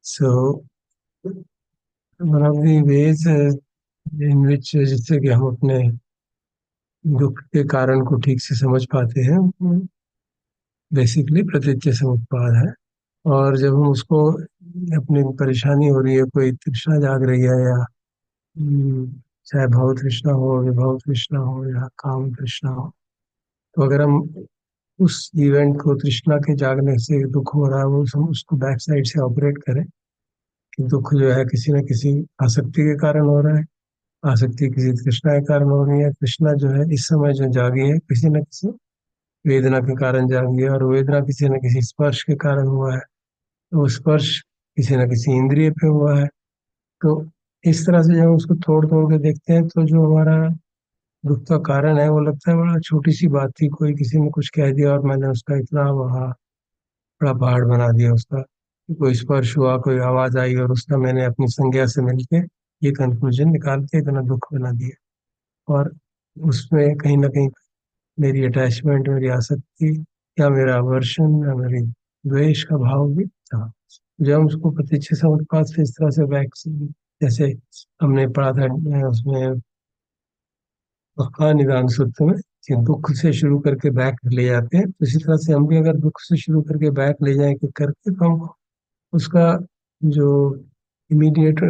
So one of the ways in which जिससे कि हम अपने दुख के कारण को ठीक से समझ पाते हैं, बेसिकली प्रतीच्य समुत्पाद है। और जब हम उसको, अपनी परेशानी हो रही है, कोई तृष्णा जाग रही है, या चाहे भाव तृष्णा हो, विभव तृष्णा हो, या काम तृष्णा हो, तो अगर हम उस इवेंट को, तृष्णा के जागने से दुख हो रहा है, वो हम उसको बैक साइड से ऑपरेट करें कि दुख जो है किसी न किसी आसक्ति के कारण हो रहा है, आसक्ति किसी तृष्णा के कारण हो रही है, तृष्णा जो है इस समय जो जागी है किसी न किसी वेदना के कारण जागी है, और वेदना किसी न किसी स्पर्श के कारण हुआ है, तो वो स्पर्श किसी न किसी इंद्रिय पे हुआ है। तो इस तरह से जब हम उसको तोड़ तोड़ के देखते हैं, तो जो हमारा दुख का कारण है वो लगता है बड़ा छोटी सी बात थी, कोई किसी ने कुछ कह दिया और मैंने उसका इतना वहाँ बड़ा पहाड़ बना दिया उसका। कोई स्पर्श हुआ, कोई आवाज आई, और उसका मैंने अपनी संज्ञा से मिलके ये कंक्लूजन निकाल के इतना दुख बना दिया। और उसमें कहीं ना कहीं मेरी अटैचमेंट, मेरी आसक्ति, या मेरा आवर्षण, या मेरी द्वेष का भाव भी था। जब हम उसको प्रतीच्य समुत्पाद से इस तरह से बैक, जैसे हमने पढ़ा था उसमें पक्का निदान सूत्र में, कि दुख से शुरू करके बैक ले जाते हैं, तो इसी तरह से हम भी अगर दुख से शुरू करके बैक ले जाए करके, तो हम उसका जो इमीडिएट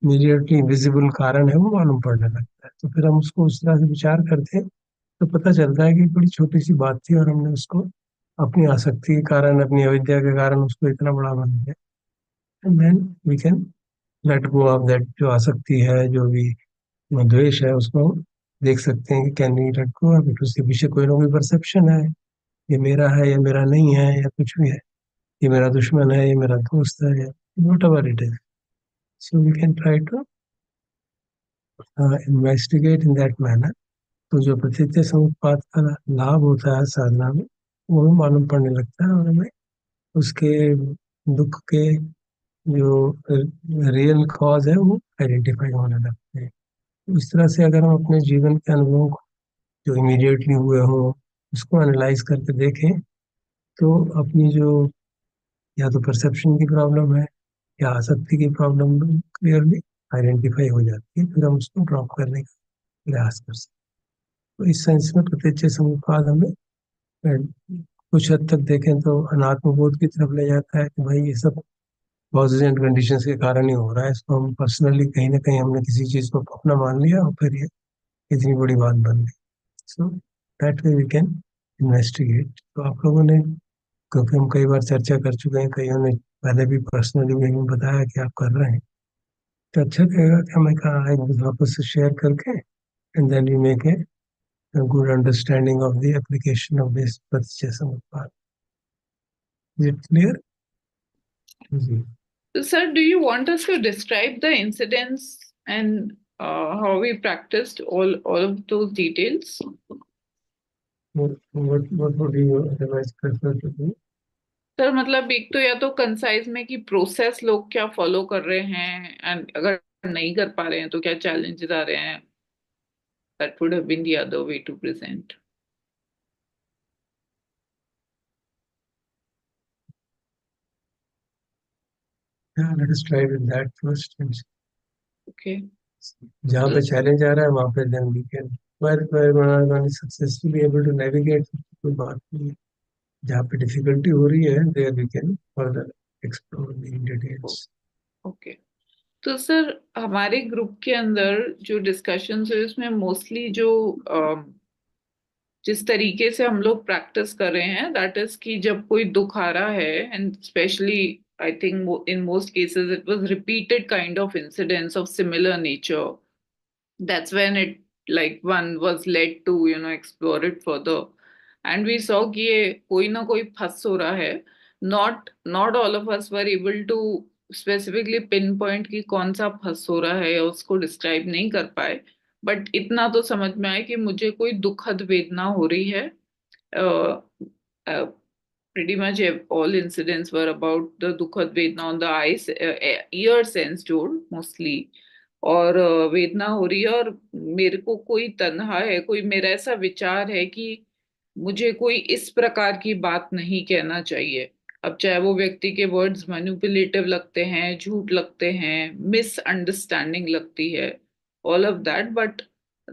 इमीडिएटली विजिबल कारण है वो मालूम पड़ने लगता है। तो फिर हम उसको उस तरह से विचार करते हैं, तो पता चलता है कि बड़ी छोटी सी बात थी, और हमने उसको अपनी आसक्ति के कारण, अपनी अविद्या के कारण उसको इतना बड़ा बना दिया। And then we can let go of that, जो आसक्ति है, जो भी द्वेष है, उसको हम देख सकते हैं कि can we let go of it. उसके पीछे कोई ना कोई परसेप्शन है, ये मेरा है, ये मेरा नहीं है, या कुछ भी है, ये मेरा दुश्मन है, ये मेरा दोस्त है, whatever it is. So we can try to investigate in that manner. तो जो प्रतीच्य समुत्पाद का लाभ होता है साधना में, वो हमें मालूम पड़ने लगता है, और हमें उसके दुख के जो रियल कॉज है वो आइडेंटिफाई होने लगते हैं। तो इस तरह से अगर हम अपने जीवन के अनुभवों को, जो इमीडिएटली हुए हों, उसको एनालाइज करके देखें, तो अपनी जो, या तो परसेप्शन की प्रॉब्लम है, या आसक्ति की प्रॉब्लम क्लियरली आइडेंटिफाई हो जाती है, फिर हम उसको ड्रॉप करने का प्रयास कर सकते हैं। तो इस सेंस में प्रत्यक्ष समुत्पाद हमें कुछ हद तक देखें तो अनात्म बोध की तरफ ले जाता है, कि भाई ये सब कॉजेज एंड कंडीशंस के कारण ही हो रहा है, इसको हम पर्सनली कहीं ना कहीं हमने किसी चीज को अपना मान लिया, और फिर ये इतनी बड़ी बात बन गई। So that way we can investigate. तो आप लोगों ने, क्योंकि हम कई बार चर्चा कर चुके हैं, कईयों ने पहले भी पर्सनली भी हमें बताया कि आप कर रहे हैं, तो अच्छा रहेगा कि हम एक दूसरे आपस से शेयर करके, and then we make a good understanding of the application of this purchase part. Is it clear? जी। So, sir, do you want us to describe the incidents and how we practiced all of those details? What would you otherwise prefer to do? Sir मतलब एक तो या तो concise में कि process लोग क्या फॉलो कर रहे हैं एंड अगर नहीं कर पा रहे हैं तो क्या चैलेंजेस आ रहे हैं. That would have been the other way to present. Yeah, let us try with that first. Okay. जहाँ पे चैलेंज आ रहा है वहाँ पे then we can, where we are not successfully able to navigate, कोई बात नहीं है। जहाँ पे डिफिकल्टी हो रही है, there we can further explore the details. Okay. तो सर हमारे ग्रुप के अंदर जो डिस्कशंस है उसमें मोस्टली जो जिस तरीके से हम लोग प्रैक्टिस कर रहे हैं दैट इज कि जब कोई दुख आ रहा है and specially I think in most cases it was repeated kind of incidents of similar nature. That's when it like one was led to explore it further. And we saw कि ये कोई ना कोई फंस हो रहा है. Not all of us were able to specifically pinpoint कि कौन सा फंस हो रहा है या उसको डिस्क्राइब नहीं कर पाए. बट इतना तो समझ में आया कि मुझे कोई दुखद वेदना हो रही है. uh, uh, Pretty much all incidents were about the दुखद वेदना on the eyes, ear sense जोड़ mostly. और वेदना हो रही है और मेरे को कोई तन्हा है, कोई मेरा ऐसा विचार है कि मुझे कोई इस प्रकार की बात नहीं कहना चाहिए. अब चाहे वो व्यक्ति के वर्ड्स मैनिपुलेटिव लगते हैं, झूठ लगते हैं, मिसअंडरस्टैंडिंग लगती है, all of that, but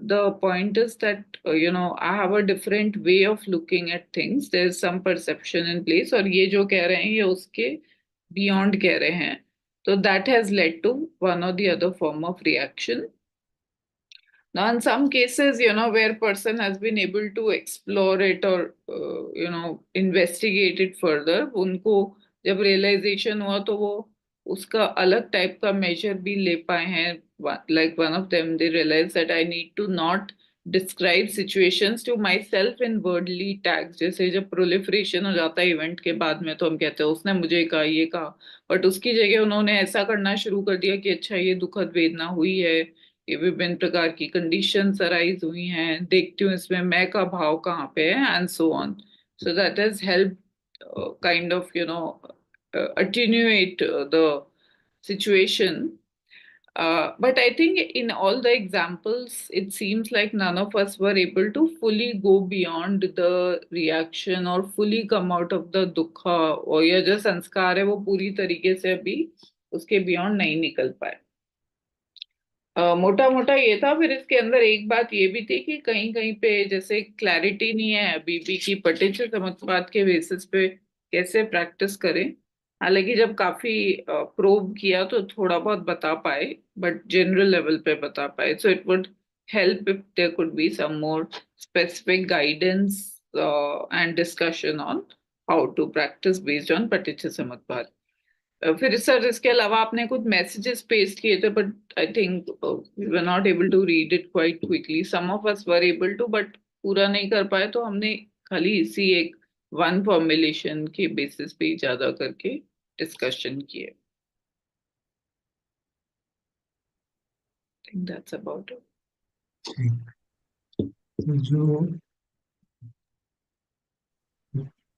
the point is that I have a different way of looking at things. There's some perception in place, और ये जो कह रहे हैं ये उसके beyond कह रहे हैं. So that has led to one or the other form of reaction. Now, in some cases, where person has been able to explore it or, investigate it further, उनको जब realization हुआ तो वो उसका अलग टाइप का measure भी ले पाए हैं. Like one of them, they realized that I need to not describe situations to myself in wordly tags. जैसे जब proliferation हो जाता है इवेंट के बाद में, तो हम कहते हैं उसने मुझे कहा, ये कहा, बट उसकी जगह उन्होंने ऐसा करना शुरू कर दिया कि अच्छा ये दुखद वेदना हुई है, ये विभिन्न प्रकार की कंडीशंस अराइज हुई हैं, देखती हूँ इसमें मैं का भाव कहाँ पे है, and so on. So that has help kind of attenuate the situation. But I think in all the examples, it seems like none of us were able to fully go beyond the reaction or fully come out of the dukha, और ये जो संस्कार है वो पूरी तरीके से अभी उसके बियॉन्ड नहीं निकल पाए. मोटा मोटा ये था. फिर इसके अंदर एक बात ये भी थी कि कहीं कहीं पे जैसे क्लैरिटी नहीं है अभी भी कि पटिंचर समुच्चयवाद के बेसिस पे कैसे प्रैक्टिस करें. हालांकि जब काफी प्रोब किया तो थोड़ा बहुत बता पाए, बट जनरल लेवल पे बता पाए. So it would help if there could be some more specific guidance and discussion on how to practise based on पटिंचर समुच्चयवाद. फिर सर इसके अलावा आपने कुछ मैसेजेस पेस्ट किए थे, but I think we were not able to read it quite quickly. Some of us were able to, but पूरा नहीं कर पाए, तो हमने खाली इसी एक वन फॉर्मुलेशन के बेसिस पे ही ज्यादा करके डिस्कशन किए. Think that's about it. ठीक. तो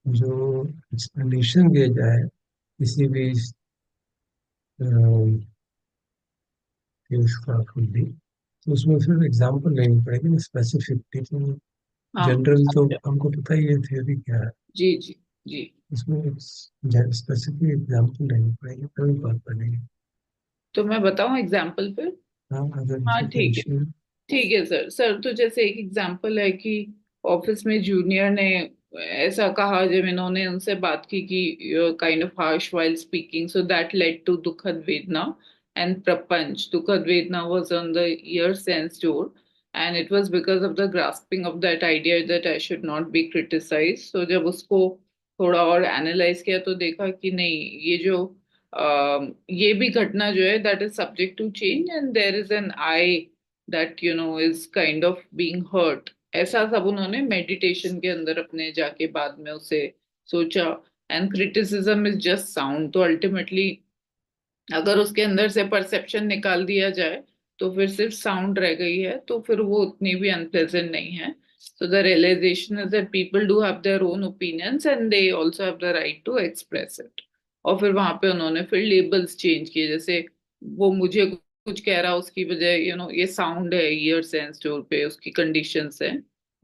जो एक्सप्लेनेशन दिया जाए किसी भी केस का खुद भी, तो उसमें फिर एग्जाम्पल लेनी पड़ेगी ना, स्पेसिफिकली. तो हाँ. जनरल तो अच्छा. हमको पता ही है थ्योरी क्या है. जी जी. जी. इसमें स्पेसिफिक एग्जाम्पल लेनी पड़ेगी तभी बात बनेगी. तो मैं बताऊं एग्जाम्पल पे. हाँ, अगर हाँ इसी का ठीक है. इश्यू. ठीक है सर. सर तो जैसे एक एग्जांपल है कि ऑफिस में जूनियर ने ऐसा कहा जब इन्होंने उनसे बात की कि you kind of harsh while speaking, so that led to दुखद वेदना एंड प्रपंच. दुखद वेदना was on the ear sense door, and it was because of the grasping of that idea that I should not be criticise. सो जब उसको थोड़ा और एनालाइज किया तो देखा कि नहीं, ये जो ये भी घटना जो है that is subject to change, and there is an I that is kind of being hurt. ऐसा सब उन्होंने मेडिटेशन के अंदर अपने जाके बाद में उसे सोचा. And criticism is just sound. तो अल्टीमेटली अगर उसके अंदर से परसेप्शन निकाल दिया जाए तो फिर सिर्फ साउंड रह गई है, तो फिर वो उतनी भी अनप्लेजेंट नहीं है. So the realization is that people do have their own opinions and they also have the right to express it. और फिर वहां पे उन्होंने फिर लेबल्स चेंज किए. जैसे वो मुझे कुछ कह रहा उसकी वजह ये साउंड है ईयर सेंस जो पे उसकी कंडीशंस है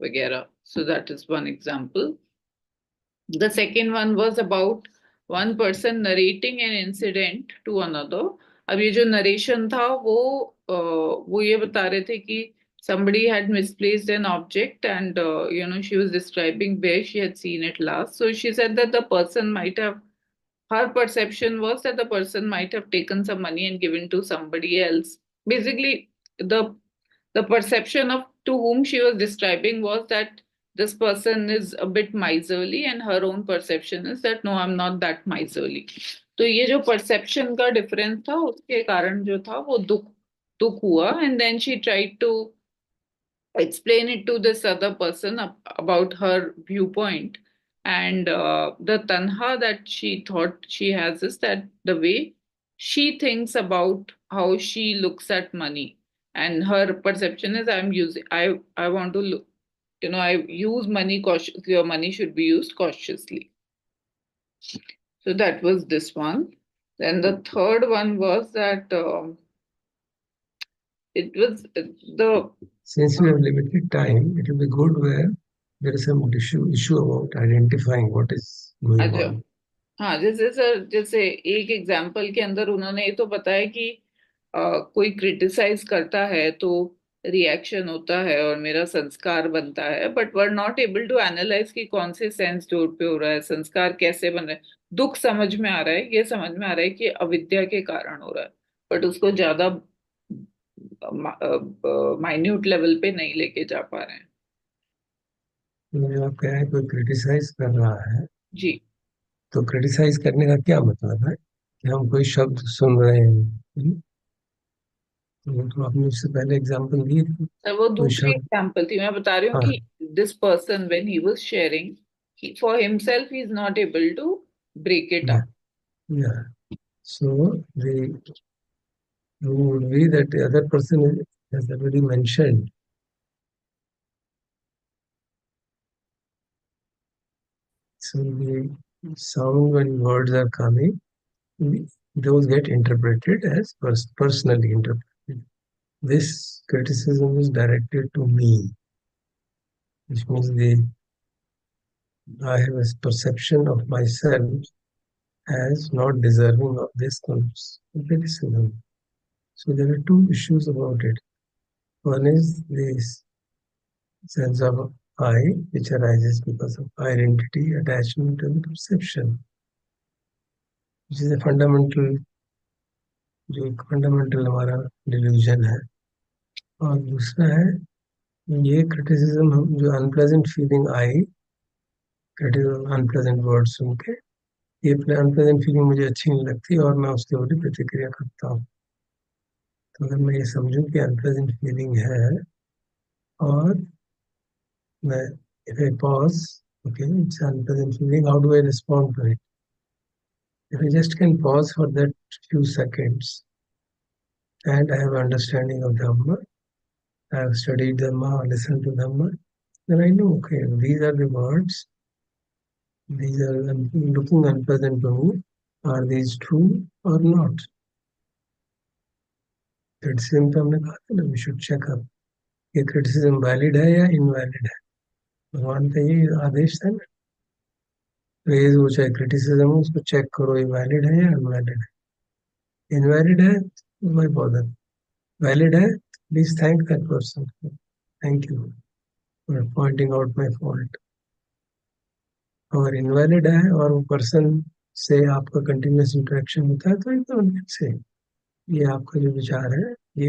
वगैरह. So that is one example. The second one was about one person narrating an incident to another. अब ये जो नरेशन था वो ये बता रहे थे कि somebody had misplaced an object, and she was describing where she had seen it last. So she said that the person might have, her perception was that the person might have taken some money and given to somebody else. Basically, the perception of to whom she was describing was that this person is a bit miserly, and her own perception is that no, I'm not that miserly. तो ये जो perception का difference था उसके कारण जो था वो दुख दुख हुआ. And then she tried to explain it to this other person about her viewpoint. And the tanha that she thought she has is that the way she thinks about how she looks at money, and her perception is I want to look, I use money cautiously, or money should be used cautiously. So that was this one. Then the third one was that it was the Since we have limited time, it will be good where there is some issue about identifying what is going अच्छा. on. हाँ, जैसे sir, जैसे एक example के अंदर उन्होंने ये तो बताया कि कोई क्रिटिसाइज करता है तो रिएक्शन होता है और मेरा संस्कार बनता है, but were not able to analyse कि कौन से सेंस जोड़ पे हो रहा है, संस्कार कैसे बन रहा है। दुख समझ में आ रहा है, ये समझ में आ रहा है कि अविद्या के कारण हो रहा है, बट उसको ज्यादा माइन्यूट लेवल पे नहीं लेके जा पा रहे हैं। जो आप कह रहे हैं कोई क्रिटिसाइज कर रहा है, जी। तो क्रिटिसाइज करने का क्या मतलब है? कि हम कोई शब्द सुन रहे हैं, तो आपने उससे पहले एग्जाम्पल दिए थे, सर, वो कोई दूसरी शब्द। एग्जाम्पल थी, मैं बता रही हूँ हाँ, कि this person when he was sharing, for himself he is not able to break it या up. Yeah so the rule would be that the other person has already mentioned. So the sound when words are coming, those get interpreted as personally interpreted. This criticism is directed to me, which means I have a perception of myself as not deserving of this criticism. So there are two issues about it. One is this sense of I, which arises because of identity, attachment, and perception, which is a fundamental, जो एक fundamental हमारा delusion है। और दूसरा है ये criticism, हम जो अनप्लेजेंट फीलिंग आई, क्रिटिसिज्म अनप्लेजेंट वर्ड सुन के, ये अनप्लेजेंट फीलिंग मुझे अच्छी नहीं लगती और मैं उसके ऊपर प्रतिक्रिया करता हूँ। तो अगर मैं ये समझूं कि अनप्लेजेंट फीलिंग है, और मैं if I pause, okay, it's unpleasant feeling, how do I respond to it? If I just can pause for that few seconds and I have understanding of Dhamma, I have studied Dhamma or listened to Dhamma, then I know, okay, these are the words, these are looking unpleasant to me. Are these true or not? Criticism तो हमने कहा था ना, we should check up, ये criticism valid है या invalid है। भगवान का ये आदेश था ना, प्रेज हो चाहे क्रिटिसिज्म हो, उसको चेक करो, ये वैलिड है या अनवैलिड है। इनवैलिड है तो माय बॉदर, वैलिड है please thank that person, thank you for pointing out my fault. अगर इनवैलिड है और वो पर्सन से आपका कंटिन्यूस इंटरेक्शन होता है, तो एकदम से ये आपका जो विचार है, ये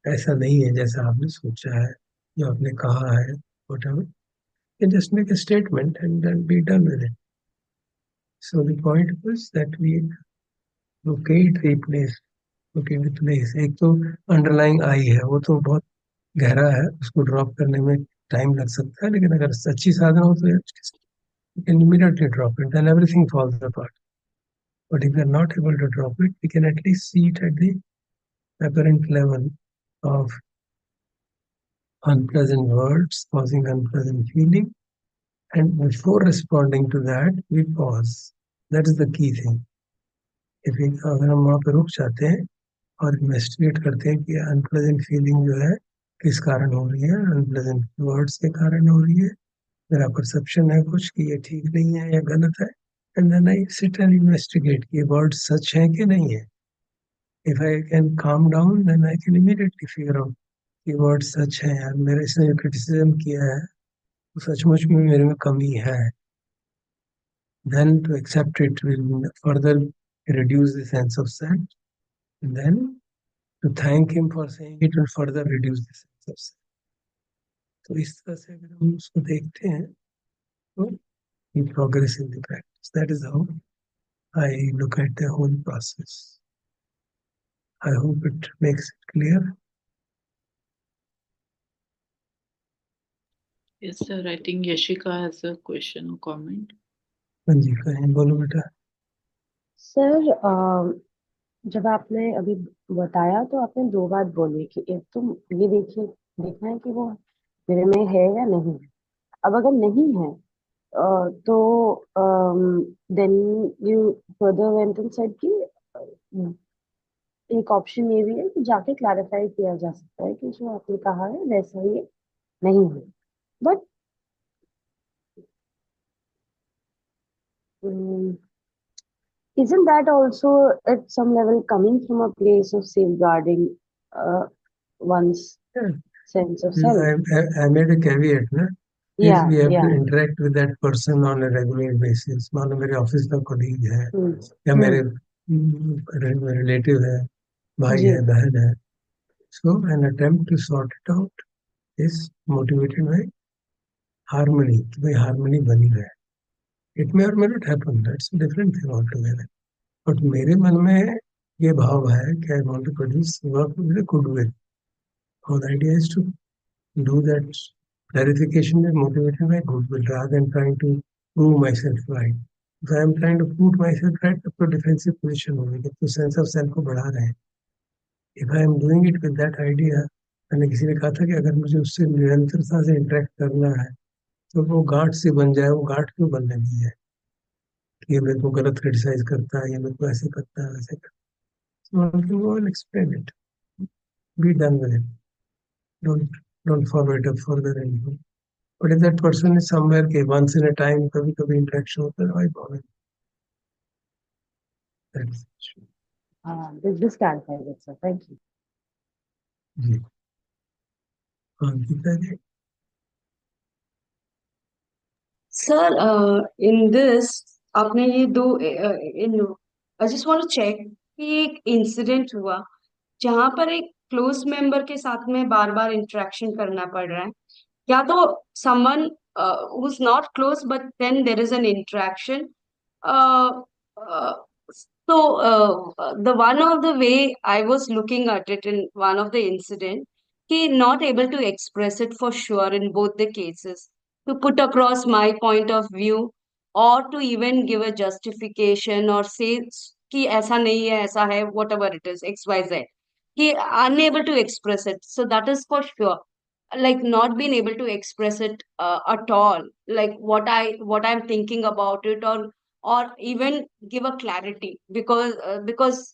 ऐसा नहीं है जैसा आपने सोचा है, जो आपने कहा है, whatever. You just make a statement and then be done with it. So the point was that we locate the place, locate the place. एक तो अंडरलाइंग आई है, वो तो बहुत गहरा है, उसको ड्रॉप करने में टाइम लग सकता है, लेकिन अगर सच्ची साधना हो तो you can immediately drop it, then everything falls apart. But if we are not able to drop it, we can at least see it at the apparent level of unpleasant words causing unpleasant feeling, and before responding to that, we pause. That is the key thing. If we, अगर हम वहाँ पे रुक जाते हैं और investigate करते हैं कि अनप्लेजेंट फीलिंग जो है किस कारण हो रही है, अनप्लेजेंट वर्ड्स के कारण हो रही है, मेरा परसेप्शन है कुछ कि ये ठीक नहीं है या गलत है, and then I sit and investigate कि ये वर्ड सच है कि नहीं है। If I can calm down, then I can immediately figure out कि वर्ड सच है, यार मेरे इसने जो क्रिटिसिज्म किया है तो सचमुच में मेरे में कमी है। Then to accept it will further reduce the sense of self. And then to thank him for saying it will further reduce the sense of self. तो इस तरह से अगर हम उसको देखते हैं, तो we progress in the practice. That is how I look at the whole process. I hope it makes it clear. Yes, sir. I think Yashika has a question or comment. हाँ जी, कहें, बोलो बेटा। सर, जब आपने अभी बताया तो आपने दो बात बोली कि एक तो ये देखिए, देखना है कि वो मेरे में है या नहीं है। अब अगर नहीं है तो then you further went and said कि एक ऑप्शन ये भी है कि जाके क्लैरिफाई किया जा सकता है कि जो आपने कहा है वैसा ही नहीं है। But Isn't that also at some level coming from a place of safeguarding uh, one's Yeah. sense of self? I made a caveat ना, if Yeah, we have to yeah. interact with that person on a regular basis, मान लो मेरे office का colleague है Hmm. या Hmm. मेरे relative है, भाई जी. है, बहन है, so an attempt to sort it out is motivated by harmony, कि भाई harmony बनी रहे. It may or may not happen, that's a different thing altogether. But मेरे मन में ये भाव है कि I want to produce work with a goodwill. Our idea is to do that clarification is motivated by goodwill rather than trying to prove myself right. If I am तrying to prove myself right, तब तो defensive position होगी, तब तो sense of self को बढ़ा रहे हैं. If I am doing it with that idea, मैंने किसी ने कहा था कि अगर मुझे उससे निरंतरता से इंटरेक्ट करना है तो वो गांठ से बन जाए. वो गांठ क्यों बन लगी है कि ये मेरे को गलत क्रिटिसाइज करता है, ये मेरे को ऐसे करता है, वैसे करता है. So I will explain it. Be done with it. Don't follow it up further anymore. But if that person is somewhere के once in a time कभी कभी इंटरेक्शन होता है, why bother? That's This clarifies it, sir. Thank you. जी. हाँ, ठीक है जी. Sir in this आपने ये दो in I just want to check कि एक इंसिडेंट हुआ जहां पर एक क्लोज मेंबर के साथ में बार बार इंटरेक्शन करना पड़ रहा है या तो someone who's not close but then there is an interaction uh, uh, the one of the way I was looking at it in one of the incident, he not able to express it for sure in both the cases, to put across my point of view or to even give a justification or say कि ऐसा नहीं है ऐसा है whatever it is XYZ, he unable to express it, so that is for sure, like not being able to express it at all, like what I'm thinking about it, or even give a clarity because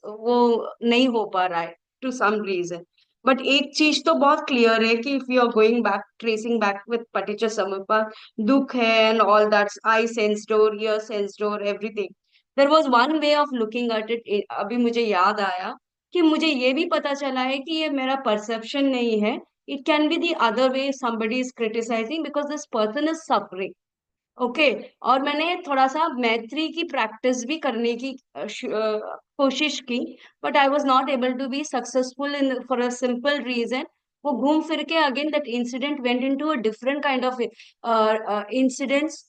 वो नहीं हो पा रहा है to some reason. But एक चीज तो बहुत क्लियर है कि if you are going back tracing back with पटीचर समर्पा दुख है and all that's I sensed और ईयर सेंस्ड और everything, there was one way of looking at it. अभी मुझे याद आया कि मुझे ये भी पता चला है कि ये मेरा परसेप्शन नहीं है, it can be the other way somebody is criticizing because this person is suffering. Okay और मैंने थोड़ा सा मैत्री की प्रैक्टिस भी करने की कोशिश की, but I was not able to be successful in for a simple reason. वो घूम फिर के again that incident went into a different kind of incidents,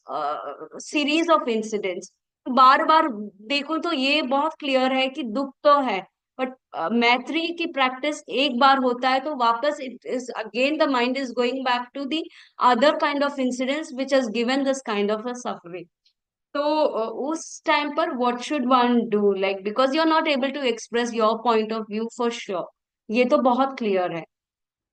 series of incidents. बार बार देखो तो ये बहुत क्लियर है कि दुख तो है, बट मैत्री की प्रैक्टिस एक बार होता है तो वापस it is again the mind is going back to the other kind of incidents which has given this kind of a suffering. तो उस टाइम पर what should one do, like because you're not able to express your point of view for sure, ये तो बहुत clear है.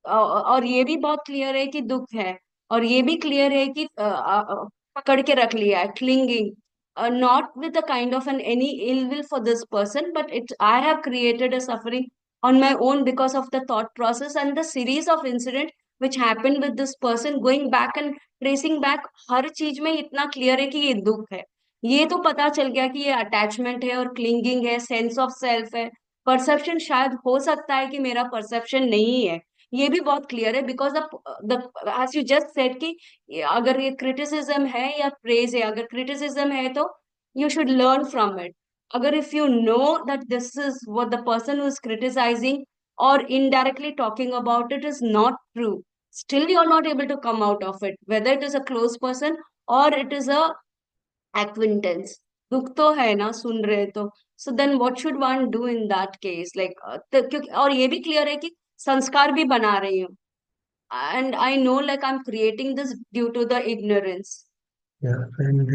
और ये भी बहुत क्लियर है कि दुख है, और ये भी क्लियर है कि पकड़ के रख लिया है clinging, not with a kind of an any ill will for this person, but it I have created a suffering on my own because of the thought process and the series of incident which happened with this person, going back and tracing back. हर चीज में इतना clear है कि ये दुख है, ये तो पता चल गया कि ये अटैचमेंट है और क्लिंगिंग है, सेंस ऑफ सेल्फ है. परसेप्शन शायद हो सकता है कि मेरा परसेप्शन नहीं है, ये भी बहुत क्लियर है because the as you just said कि अगर ये क्रिटिसिज्म है या प्रेज है, अगर क्रिटिसिज्म है तो you should learn from it. अगर if you know that this is what the person who is criticising or indirectly talking about it is not true, still you are not able to come out of it, whether it is a close person or it is a acquaintance. दुख तो है ना सुन रहे तो, so then what should one do in that case, like क्योंकि और ये भी क्लियर है कि संस्कार भी बना रही हूँ, and I know like I'm creating this due to the ignorance. Yeah, and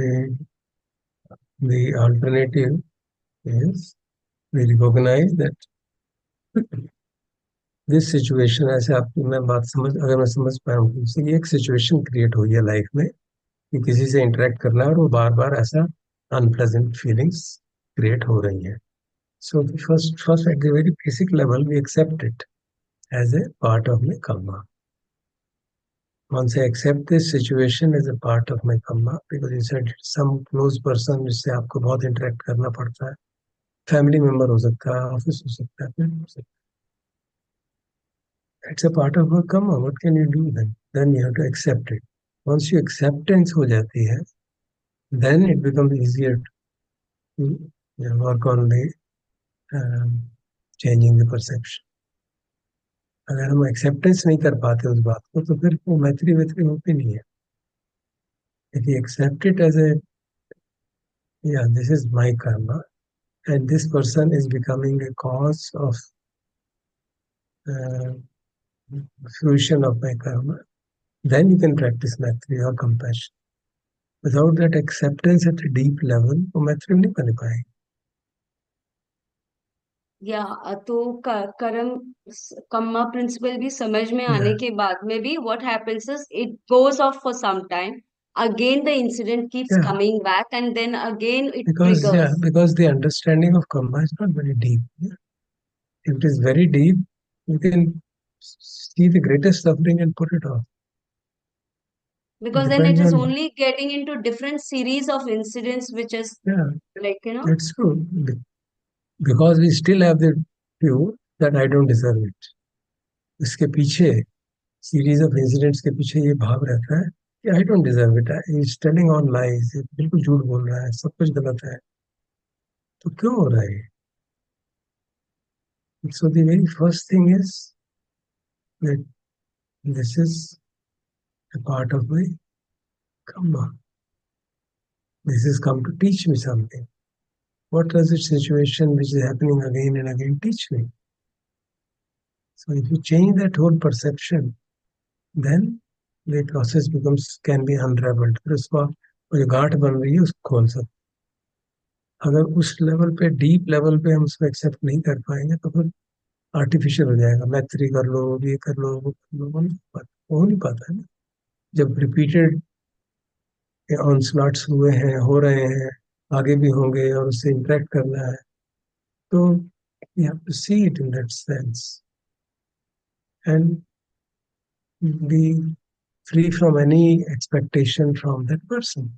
the alternative is we recognize that this situation, ऐसे आपकी मैं बात समझ, अगर मैं समझ पाया हूँ तो ये एक सिचुएशन क्रिएट हुई है लाइफ में कि किसी से इंटरेक्ट करना है और वो बार बार ऐसा अनप्लेजेंट फीलिंग्स क्रिएट हो रही है. So first at the very basic level, we accept it as a part of my karma. Once I accept this situation as a part of my karma, because you said some close person जिससे आपको बहुत interact करना पड़ता है, family member हो सकता है, office हो सकता है, फिर हो सकता है। It's a part of work, come what can you do then you have to accept it. Once you acceptance हो जाती है, then it becomes easier to work on the changing the perception. अगर हम एक्सेप्टेंस नहीं कर पाते उस बात को, तो फिर वो मैत्री वैत्री होती नहीं है। If you accept it as a, या this is my karma and this person is becoming a cause of uh, fruition of my karma, then you can practice maitri or compassion. Without that acceptance at a deep level, वो मैत्री नहीं बन पाएगी। या तो कर्म Karma principal भी समझ में आने Yeah, के बाद में भी what happens is it goes off for some time, again the incident keeps yeah, coming back and then again it because yeah, triggers, because the understanding of karma is not very deep. Yeah? If it is very deep, you can see the greatest suffering and put it off. It because then it depends is on, only getting into different series of incidents which is yeah, like, you know. that's true. Because we still have the view that I don't deserve it. इसके पीछे, series of incidents के पीछे ये भाव रहता है कि I don't deserve it, is telling on lies, बिल्कुल झूठ बोल रहा है, सब कुछ गलत है। तो क्यों हो रहा है? So the very first thing is that this is a part of my karma. This is come to teach me something. What does the situation which is happening again and again teach me? So if you change that whole perception, then the process becomes can be unraveled. फिर उसको वो जो गांठ बन रही है उसको खोल सकते। अगर उस लेवल पे, डीप लेवल पे हम उसको एक्सेप्ट नहीं कर पाएंगे, तो फिर आर्टिफिशियल हो जाएगा। मैत्री कर लो, ये कर लो, वो कर लो, हो नहीं पाता है ना। जब रिपीटेड ऑनस्लॉट्स हुए हैं, हो रहे हैं, आगे भी होंगे और उससे इंटरेक्ट करना है, तो you have to see it in that sense and be free from any expectation from that person.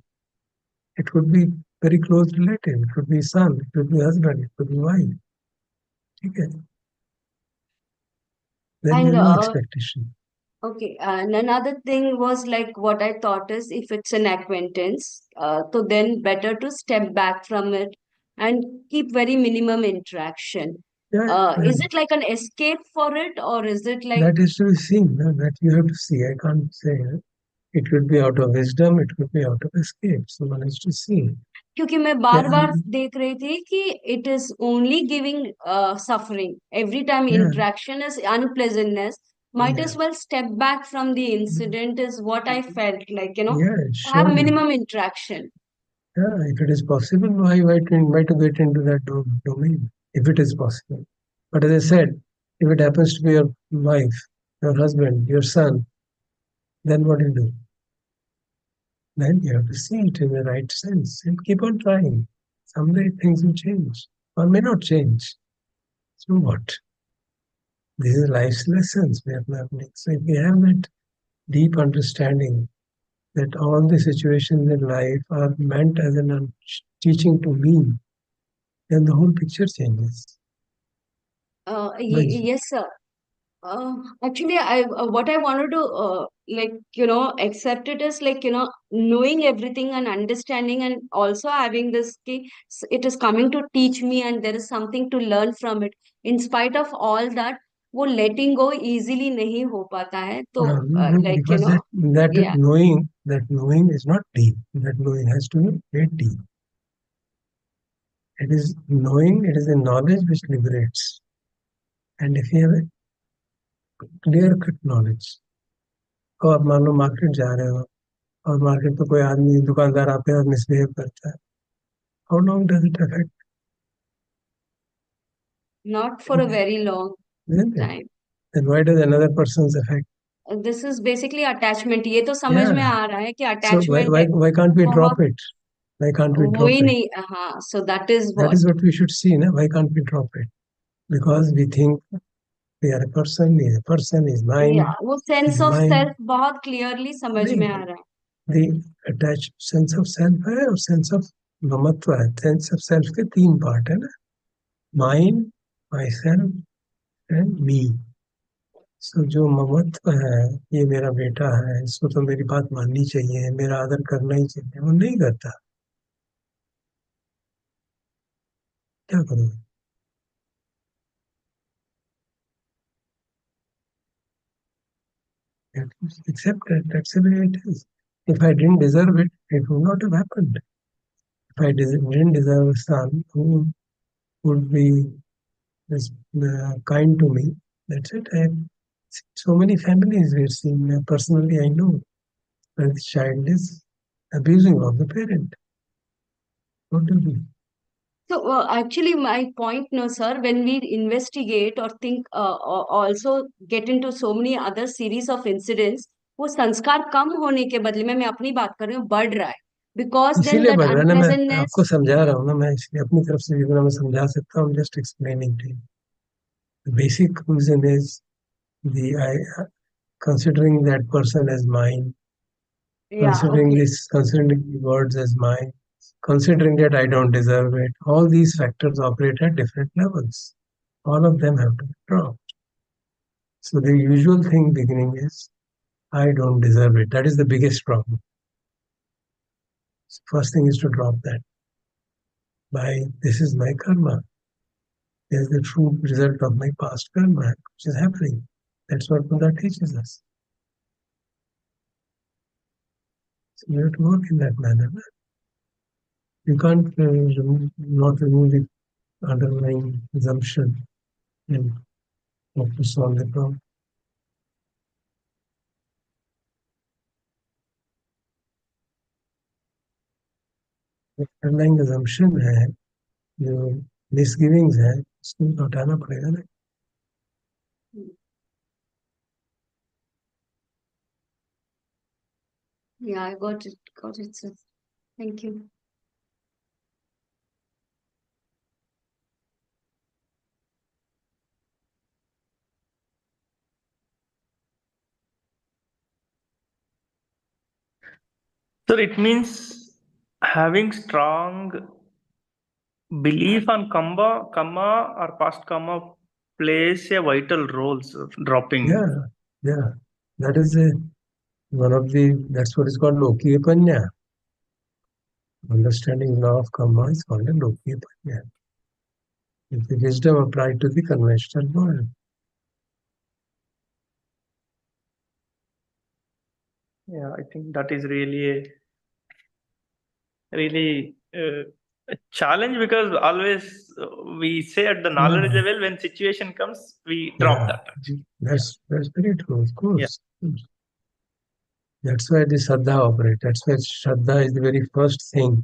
It could be very close relative, it could be son, it could be husband, it could be wife. ठीक है? Then And there's no expectation. okay, and another thing was like what I thought is if it's an acquaintance, so then better to step back from it and keep very minimum interaction. Yeah, Is it like an escape for it, or is it like, that is to be seen. That you have to see. I can't say. It could be out of wisdom, it could be out of escape. So one has to see. क्योंकि मैं Yeah, बार बार देख रही थी कि it is only giving suffering every time, yeah, interaction is unpleasantness, might yeah, as well step back from the incident is what I felt like, yeah, have surely. minimum interaction. Yeah, if it is possible, why to get into that domain? If it is possible. But as I said, if it happens to be your wife, your husband, your son, then what do you do? Then you have to see it in the right sense and keep on trying. Someday things will change or may not change. So what? This is life's lessons we are learning. So if we have that deep understanding that all the situations in life are meant as an teaching to me, then the whole picture changes. But Yes, sir. Actually, I what I wanted to like, accept it is like, knowing everything and understanding and also having this ki, it is coming to teach me and there is something to learn from it. In spite of all that, वो letting go easily नहीं हो पाता है, तो no, like, because that yeah. knowing is not deep. That knowing has to be very deep. It is knowing. It is a knowledge which liberates. And if you have a clear-cut knowledge, तो आप मान लो market जा रहे हो और market पे कोई आदमी दुकानदार आते हैं और मिसबिहेव करता है, how long does it affect? Not for a very long Isn't it? time. Then why does another person's affect? This is basically attachment, ये तो समझ में Yeah. आ रहा है कि So why attachment why why can't we drop बहुत, it? Why can't we वो drop he it? नहीं, हाँ, so that is That is what. what we should see. Na? Why can't we drop it? Because we think we are a person. He is a person. He is या mine. वो He sense is of mine. Self बहुत clearly समझ में आ नहीं, रहा है. the attached sense of self है और sense of ममत्व है। Sense of self के तीन पार्ट है ना। Mine, myself and me. So जो ममत्व है, ये मेरा बेटा है, इसको तो मेरी बात माननी चाहिए, मेरा आदर करना ही चाहिए, वो नहीं करता। क्या करूँ? Accept that. That's the way it is. If I didn't deserve it, it would not have happened. If I didn't deserve a son who would be this, kind to me, that's it. I have seen so many families we've seen. Personally, I know that the child is abusing of the parent. What do you do? So actually, my point, no, sir, when we investigate or think, also get into so many other series of incidents, वो संस्कार कम होने के बदले में, मैं अपनी बात कर रही हूँ, बढ़ रहा है, because then इसीलिए that बढ़ रहा है ना, मैं आपको unpleasantness. समझा रहा हूँ ना, मैं इसलिए अपनी तरफ से जितना मैं समझा सकता हूँ, just explaining to you. The basic reason is the I considering that person as mine, Yeah, okay. considering the words as mine, considering that I don't deserve it. All these factors operate at different levels. All of them have to be dropped. So the usual thing beginning is I don't deserve it. That is the biggest problem. So first thing is to drop that. By this is my karma. This is the true result of my past karma, which is happening. That's what Buddha teaches us. So you have to work in that manner. You can't not remove the underlying assumption and have to solve the problem. Underlying assumption है, जो misgivings है, उसको हटाना पड़ेगा ना। Yeah, I got it, sir. Thank you. So it means having strong belief on karma or past karma plays a vital role, sir, dropping. Yeah, that is one of that's what is called Lokiya Panya. Understanding law of karma is called a Lokiya Panya. It's the wisdom applied to the conventional world. Yeah, I think that is really a challenge, because always we say at the knowledge Yeah, level, when situation comes, we drop yeah, that actually. that's very true, of Yeah. course. That's why the Shraddha operates. That's why Shraddha is the very first thing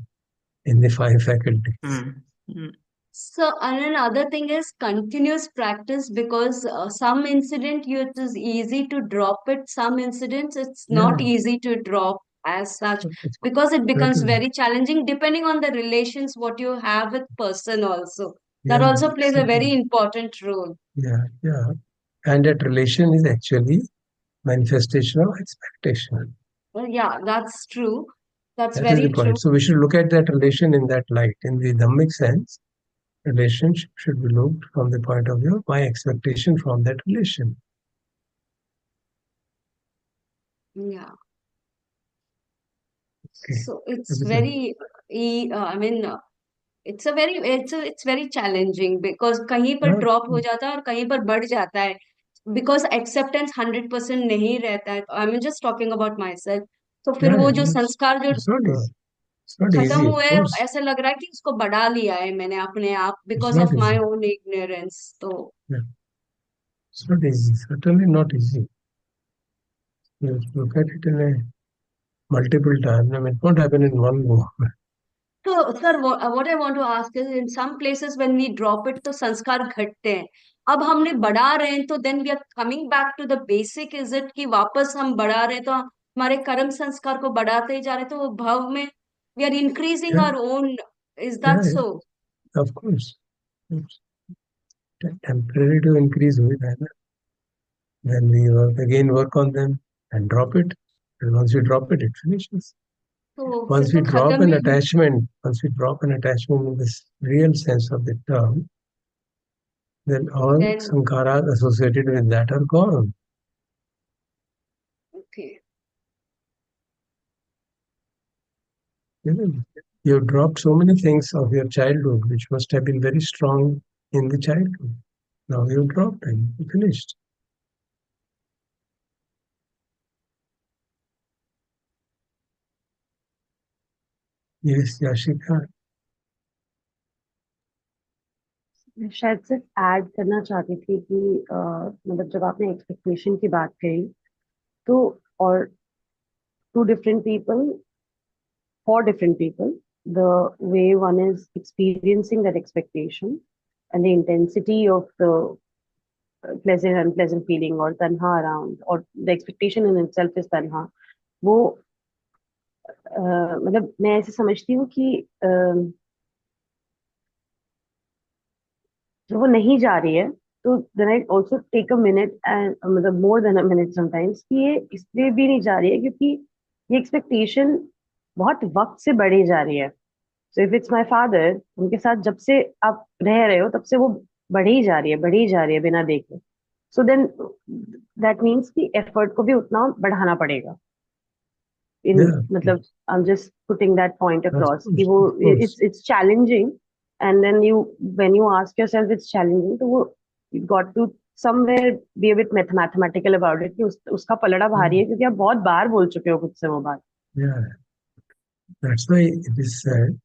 in the five faculties. Mm. Mm. So, and another thing is continuous practice, because some incident you, it is easy to drop it. Some incidents it's Yeah, not easy to drop as such, because it becomes certainly. very challenging depending on the relations what you have with person also. That Yeah, also plays a very certainly. important role. Yeah. And that relation is actually manifestation of expectation. Well, yeah, that's true. That's That is the very true. point. So we should look at that relation in that light. In the Dhammic sense, relationship should be looked from the point of view of my expectation from that relation. Yeah. Okay. So it's That is a, very, I mean, it's very challenging, because कहीं पर yeah, drop हो जाता है और कहीं पर बढ़ जाता है, because acceptance 100% नहीं रहता है. आई am just talking about my self. तो फिर yeah, वो जो संस्कार जो it's not easy. It's not खत्म easy, of हुए, course. ऐसा लग रहा है कि उसको बढ़ा लिया है मैंने अपने आप, It's because not of my easy. Own ignorance. तो Yeah, it's not easy. Certainly not easy. You have to look at it in a multiple times. I mean, it won't happen in one go. तो sir, what I want to ask is, in some places when we drop it तो संस्कार घटते हैं. अब हमने बढ़ा रहे हैं, तो then we are coming back to the basic. Is it कि वापस हम बढ़ा रहे हैं, तो हमारे कर्म संस्कार को बढ़ाते ही जा रहे हैं, तो वो भव में we are increasing Yeah, our own. Is that yeah, so? of course. It's temporary to increase with that. Then we work on them and drop it. And once we drop it, it finishes. तो फिर तो खत्म ही. Once we drop an attachment in this real sense of the term, then all then sankharas associated with that are gone. okay. Isn't it? You've dropped so many things of your childhood which must have been very strong in the childhood. Now you've dropped them. You finished. Yes, Yashika. मैं शायद सिर्फ add करना चाहती थी कि मतलब जब आपने एक्सपेक्टेशन की बात कही तो और two different people for different people, the way one is experiencing that expectation and the intensity of the pleasant unpleasant feeling or tanha around or the expectation in itself is tanha. वो मतलब मैं ऐसे समझती हूँ कि जब वो नहीं जा रही है तो then I also take a minute and मतलब more than a minute sometimes कि ये इसलिए भी नहीं जा रही है क्योंकि ये एक्सपेक्टेशन बहुत वक्त से बढ़ी जा रही है. So if it's my father, उनके साथ जब से आप रह रहे हो तब से वो बढ़ी जा रही है, बढ़ी जा रही है बिना देखे. सो देन दैट मीन्स कि एफर्ट को भी उतना बढ़ाना पड़ेगा. इन Yeah, मतलब I am just putting that point across कि वो of course. It's challenging and then you when you ask yourself it's challenging तो वो you got to somewhere be a bit mathematical about it कि उसका पलड़ा भारी है क्योंकि आप बहुत बार बोल चुके हो खुद से वो बात. Yeah, that's why it is said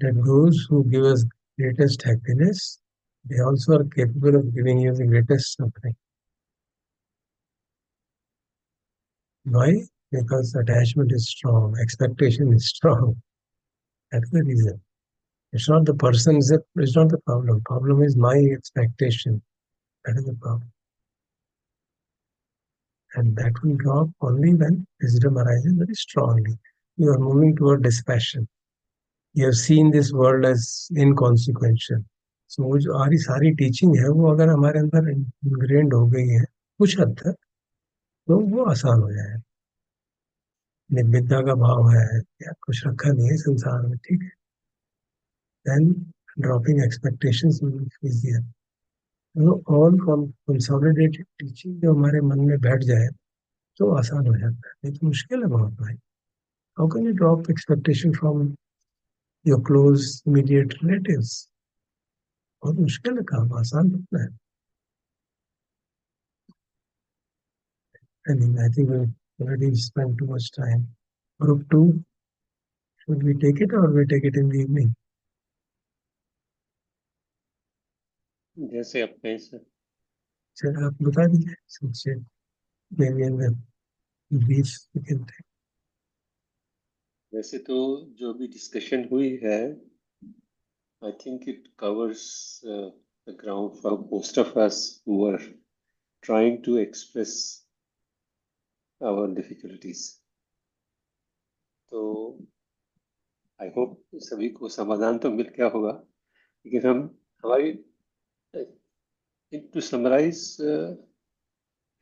that those who give us greatest happiness, they also are capable of giving you the greatest suffering. Why? Because attachment is strong, expectation is strong. That's the reason. It's not the person's, it's not the problem. Problem is my expectation. That is the problem. And that will drop only when wisdom arises very strongly. You are moving toward dispassion. You have seen this world as inconsequential. So वो जो हमारी सारी teaching है वो अगर हमारे अंदर ingrained हो गई है कुछ हद तक तो वो आसान हो जाएगा. निर्विद्या का भाव है या कुछ रखा नहीं है संसार में, ठीक है. Then dropping expectations easier. तो ऑल कंसोलिडेटेड टीचिंग जो हमारे मन में बैठ जाए तो आसान हो जाता है. नहीं तो मुश्किल है बहुत भाई. How can you drop expectation from your close immediate relatives? बहुत मुश्किल है काम, आसान होता है. I think we've already spent too much time. Group 2, should we take it or we take it in the evening? जैसे अपने से चलो आप बता दीजिए सबसे maybe in the brief we can take. वैसे तो जो भी डिस्कशन हुई है I think it covers the ground for most of us who are trying to express our difficulties. तो आई होप सभी को समाधान तो मिल गया होगा. लेकिन हम हमारी to summarize,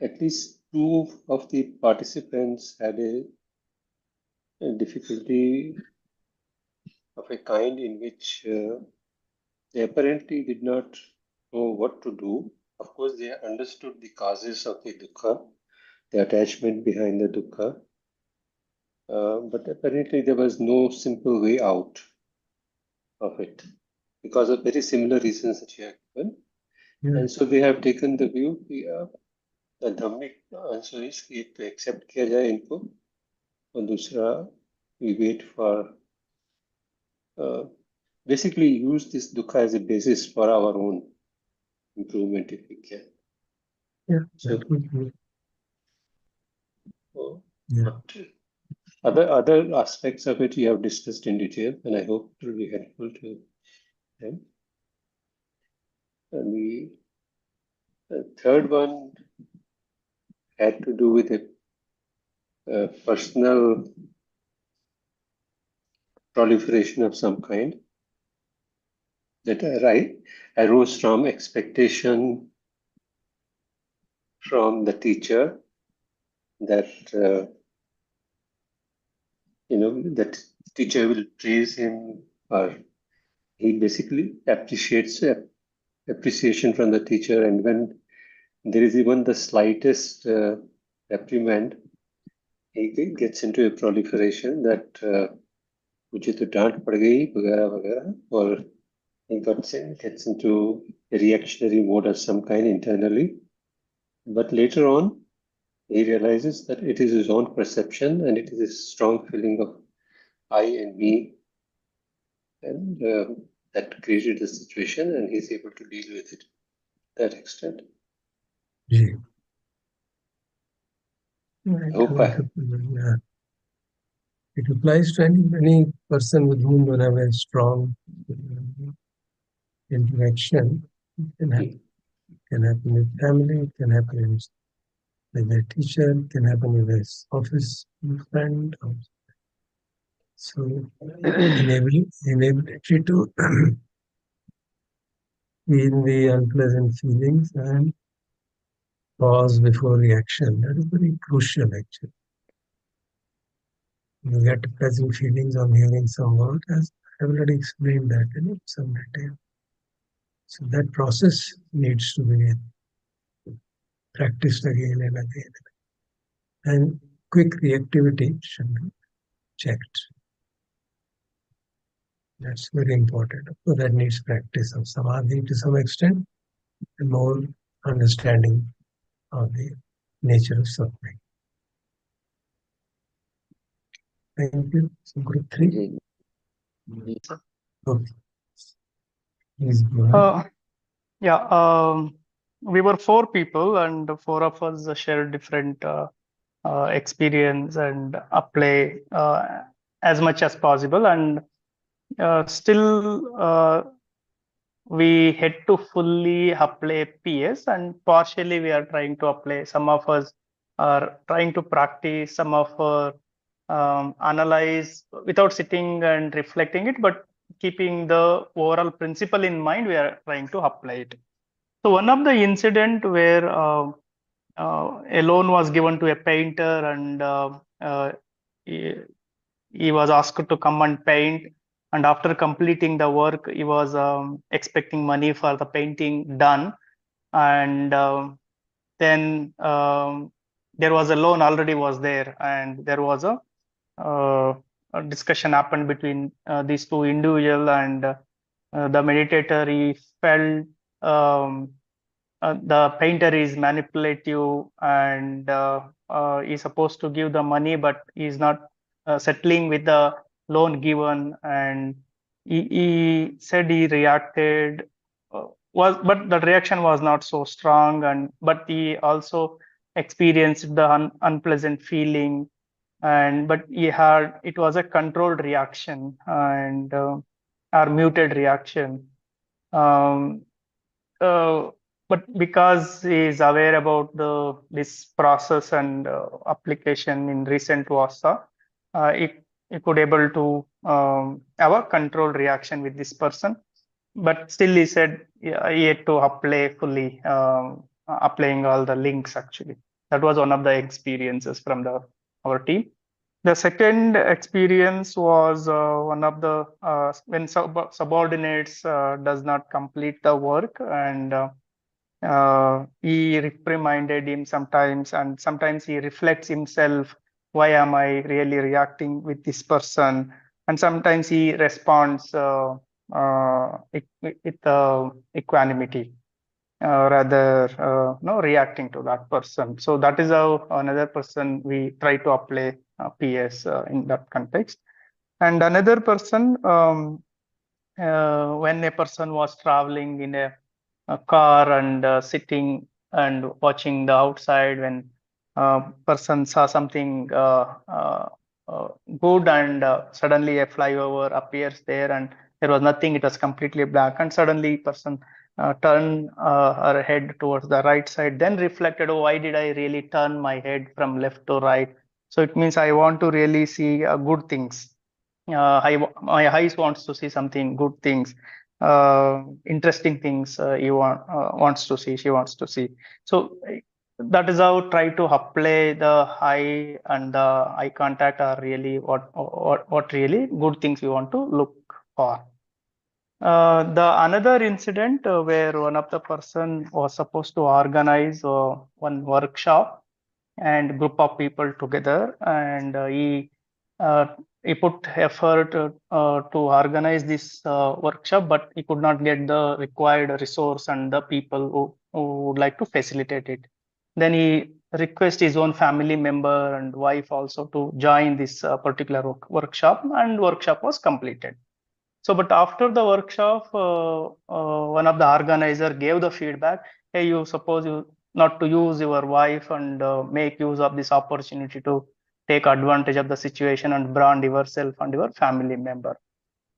at least two of the participants had a difficulty of a kind in which they apparently did not know what to do. Of course, they understood the causes of the dukkha, the attachment behind the dukkha, but apparently there was no simple way out of it because of very similar reasons that you have given. Yeah. And so they have taken the view, the Dhammic answer is कि एक तो accept किया जाए इनको और दूसरा we wait for basically use this dukkha as a basis for our own improvement if we can. Yeah, So, that would be. oh, Yeah. but other aspects of it you have discussed in detail, and I hope it will be helpful to them. And the third one had to do with a personal proliferation of some kind that arose from expectation from the teacher that that teacher will praise him, or he basically appreciates appreciation from the teacher, and when there is even the slightest reprimand, he gets into a proliferation that मुझे तो डांट पड़ गई वगैरह वगैरह, or he gets into a reactionary mode of some kind internally. But later on, he realizes that it is his own perception and it is a strong feeling of I and me, and that created the situation, and he's able to deal with it to that extent. Ji I hope yeah. It applies to any person with whom you have a strong interaction. It can happen with family, it can happen with a teacher, it can happen with his office friend. So inability to feel the unpleasant feelings and pause before reaction. That is very crucial actually. You get pleasant feelings on hearing some word, as I've already explained that in some detail. So that process needs to be practiced again and again. And quick reactivity should be checked. That's very important. So that needs practice of samadhi to some extent, and more understanding of the nature of suffering. Thank you. So group 3. Okay. Please go ahead. Yeah, we were 4 people, and 4 of us shared different experience and apply as much as possible. And still, we had to fully apply PS, and partially we are trying to apply. Some of us are trying to practice, some of us analyze without sitting and reflecting it, but keeping the overall principle in mind, we are trying to apply it. So one of the incident where a loan was given to a painter, and he, he was asked to come and paint. And after completing the work, he was expecting money for the painting done. And then there was a loan already was there, and there was a discussion happened between these two individuals, and the meditator, he felt the painter is manipulative, and is supposed to give the money, but he's not settling with the loan given. And he said he reacted, but the reaction was not so strong, and but he also experienced the unpleasant feeling. And but he had, it was a controlled reaction, and or muted reaction. um, uh, but because he is aware about this process and application in recent Vasa, he could able to have a controlled reaction with this person. But still, he said he had to apply fully, applying all the links actually. That was one of the experiences from our team. The second experience was one of the when subordinates does not complete the work, and he reprimanded him sometimes, and sometimes he reflects himself, why am I really reacting with this person? And sometimes he responds with equanimity, rather no reacting to that person. So that is how another person we try to apply PS in that context. And another person, when a person was traveling in a car and sitting and watching the outside, when person saw something good, and suddenly a flyover appears there, and there was nothing, it was completely black, and suddenly person turned her head towards the right side, then reflected, oh, why did I really turn my head from left to right? So it means I want to really see good things. My eyes wants to see something good things, interesting things. He wants to see, she wants to see. So that is how try to apply the eye, and the eye contact are really what really good things we want to look for. The another incident where one of the person was supposed to organize one workshop and group of people together, and uh, he put effort to organize this workshop, but he could not get the required resource and the people who would like to facilitate it. Then he request his own family member and wife also to join this particular workshop, and workshop was completed. So, but after the workshop, one of the organizer gave the feedback. Hey, you suppose you not to use your wife and make use of this opportunity to take advantage of the situation and brand yourself and your family member.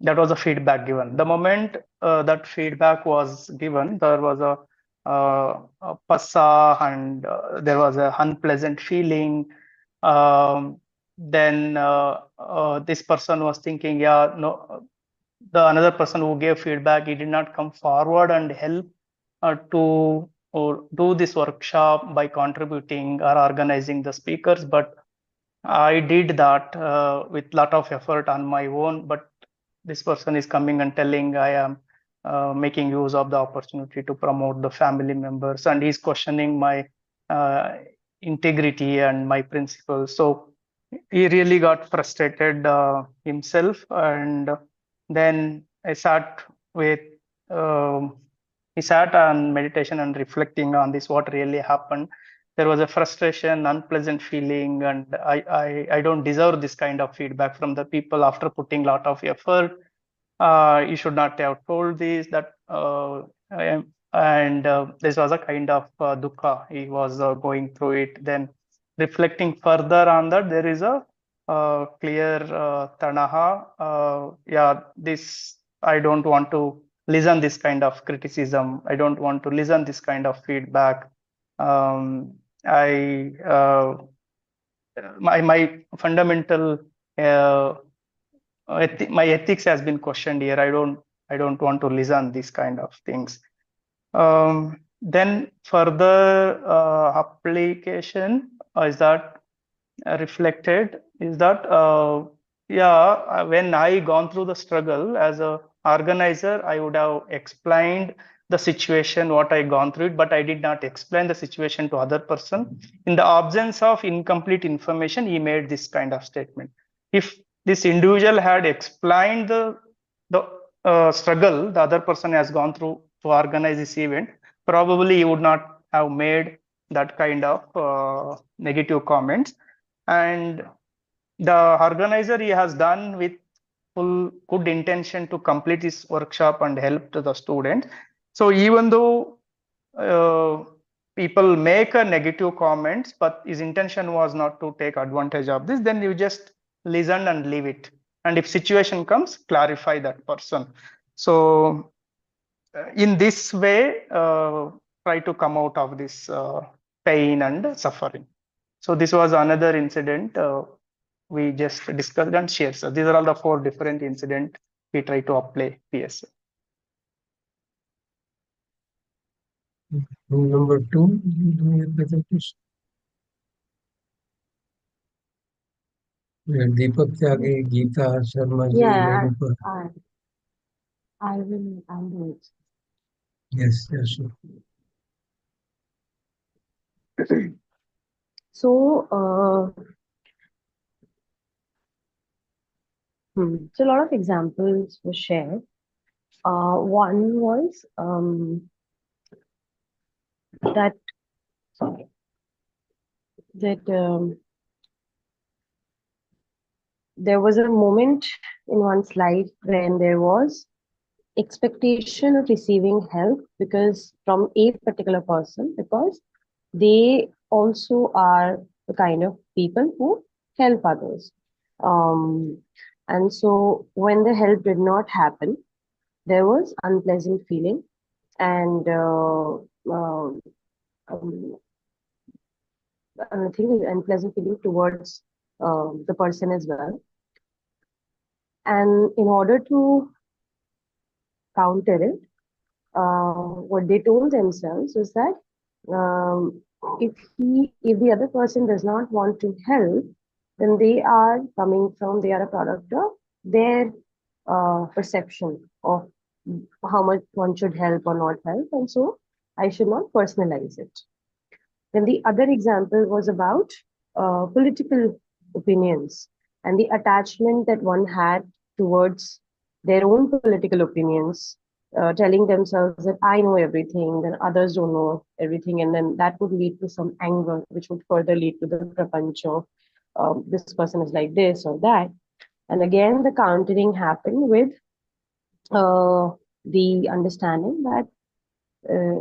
That was a feedback given. The moment that feedback was given, there was a passa and there was a unpleasant feeling. Um, then this person was thinking, yeah, no, the another person who gave feedback, he did not come forward and help to or do this workshop by contributing or organizing the speakers, but I did that with lot of effort on my own. But this person is coming and telling I am making use of the opportunity to promote the family members, and he's questioning my uh, integrity and my principles. So he really got frustrated himself, and then I sat with he sat on meditation and reflecting on this, what really happened. There was a frustration, unpleasant feeling, and I don't deserve this kind of feedback from the people after putting a lot of effort. You should not have told this, that, and this was a kind of dukkha. He was going through it. Then reflecting further on that, there is a clear tanaha. Yeah, this I don't want to listen this kind of criticism. I don't want to listen this kind of feedback. I my fundamental my ethics has been questioned here. I don't want to listen these kind of things. Then further application is that reflected is that yeah, when I gone through the struggle as a organizer, I would have explained the situation what I gone through it, but I did not explain the situation to other person. In the absence of incomplete information, he made this kind of statement. If this individual had explained the struggle the other person has gone through to organize this event, probably he would not have made that kind of negative comments. And the organizer, he has done with full good intention to complete this workshop and help to the students. So even though uh, people make a negative comments, but his intention was not to take advantage of this, then you just listen and leave it, and if situation comes, clarify that person. So in this way, try to come out of this pain and suffering. So this was another incident we just discussed and shared. So these are all the 4 different incidents we try to apply PSA. Number 2, you do your presentation. दीपक के आगे Gita Sharma ji Yeah, ऊपर. I'll do it. Yes, yes, sure. So, so a lot of examples were shared. One was that there was a moment in one's life when there was expectation of receiving help because from a particular person, because they also are the kind of people who help others. And so when the help did not happen, there was unpleasant feeling and I think unpleasant feeling towards the person as well. And in order to counter it, what they told themselves is that um, if the other person does not want to help, then they are a product of their perception of how much one should help or not help, and so I should not personalize it. Then the other example was about political opinions and the attachment that one had towards their own political opinions, telling themselves that I know everything, then others don't know everything, and then that would lead to some anger, which would further lead to the prapancha. This person is like this or that. And again, the countering happened with uh, the understanding uh,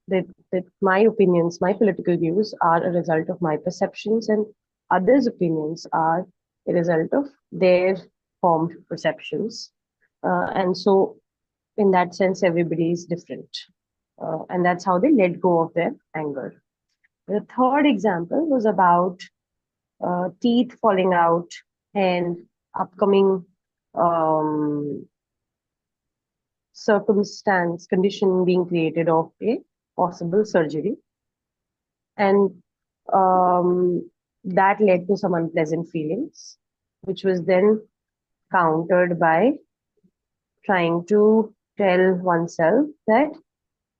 that my opinions, my political views are a result of my perceptions, and others' opinions are a result of their formed perceptions. And so, in that sense, everybody is different. And that's how they let go of their anger. The third example was about teeth falling out and upcoming um, circumstance, condition being created of a possible surgery. And that led to some unpleasant feelings, which was then countered by trying to tell oneself that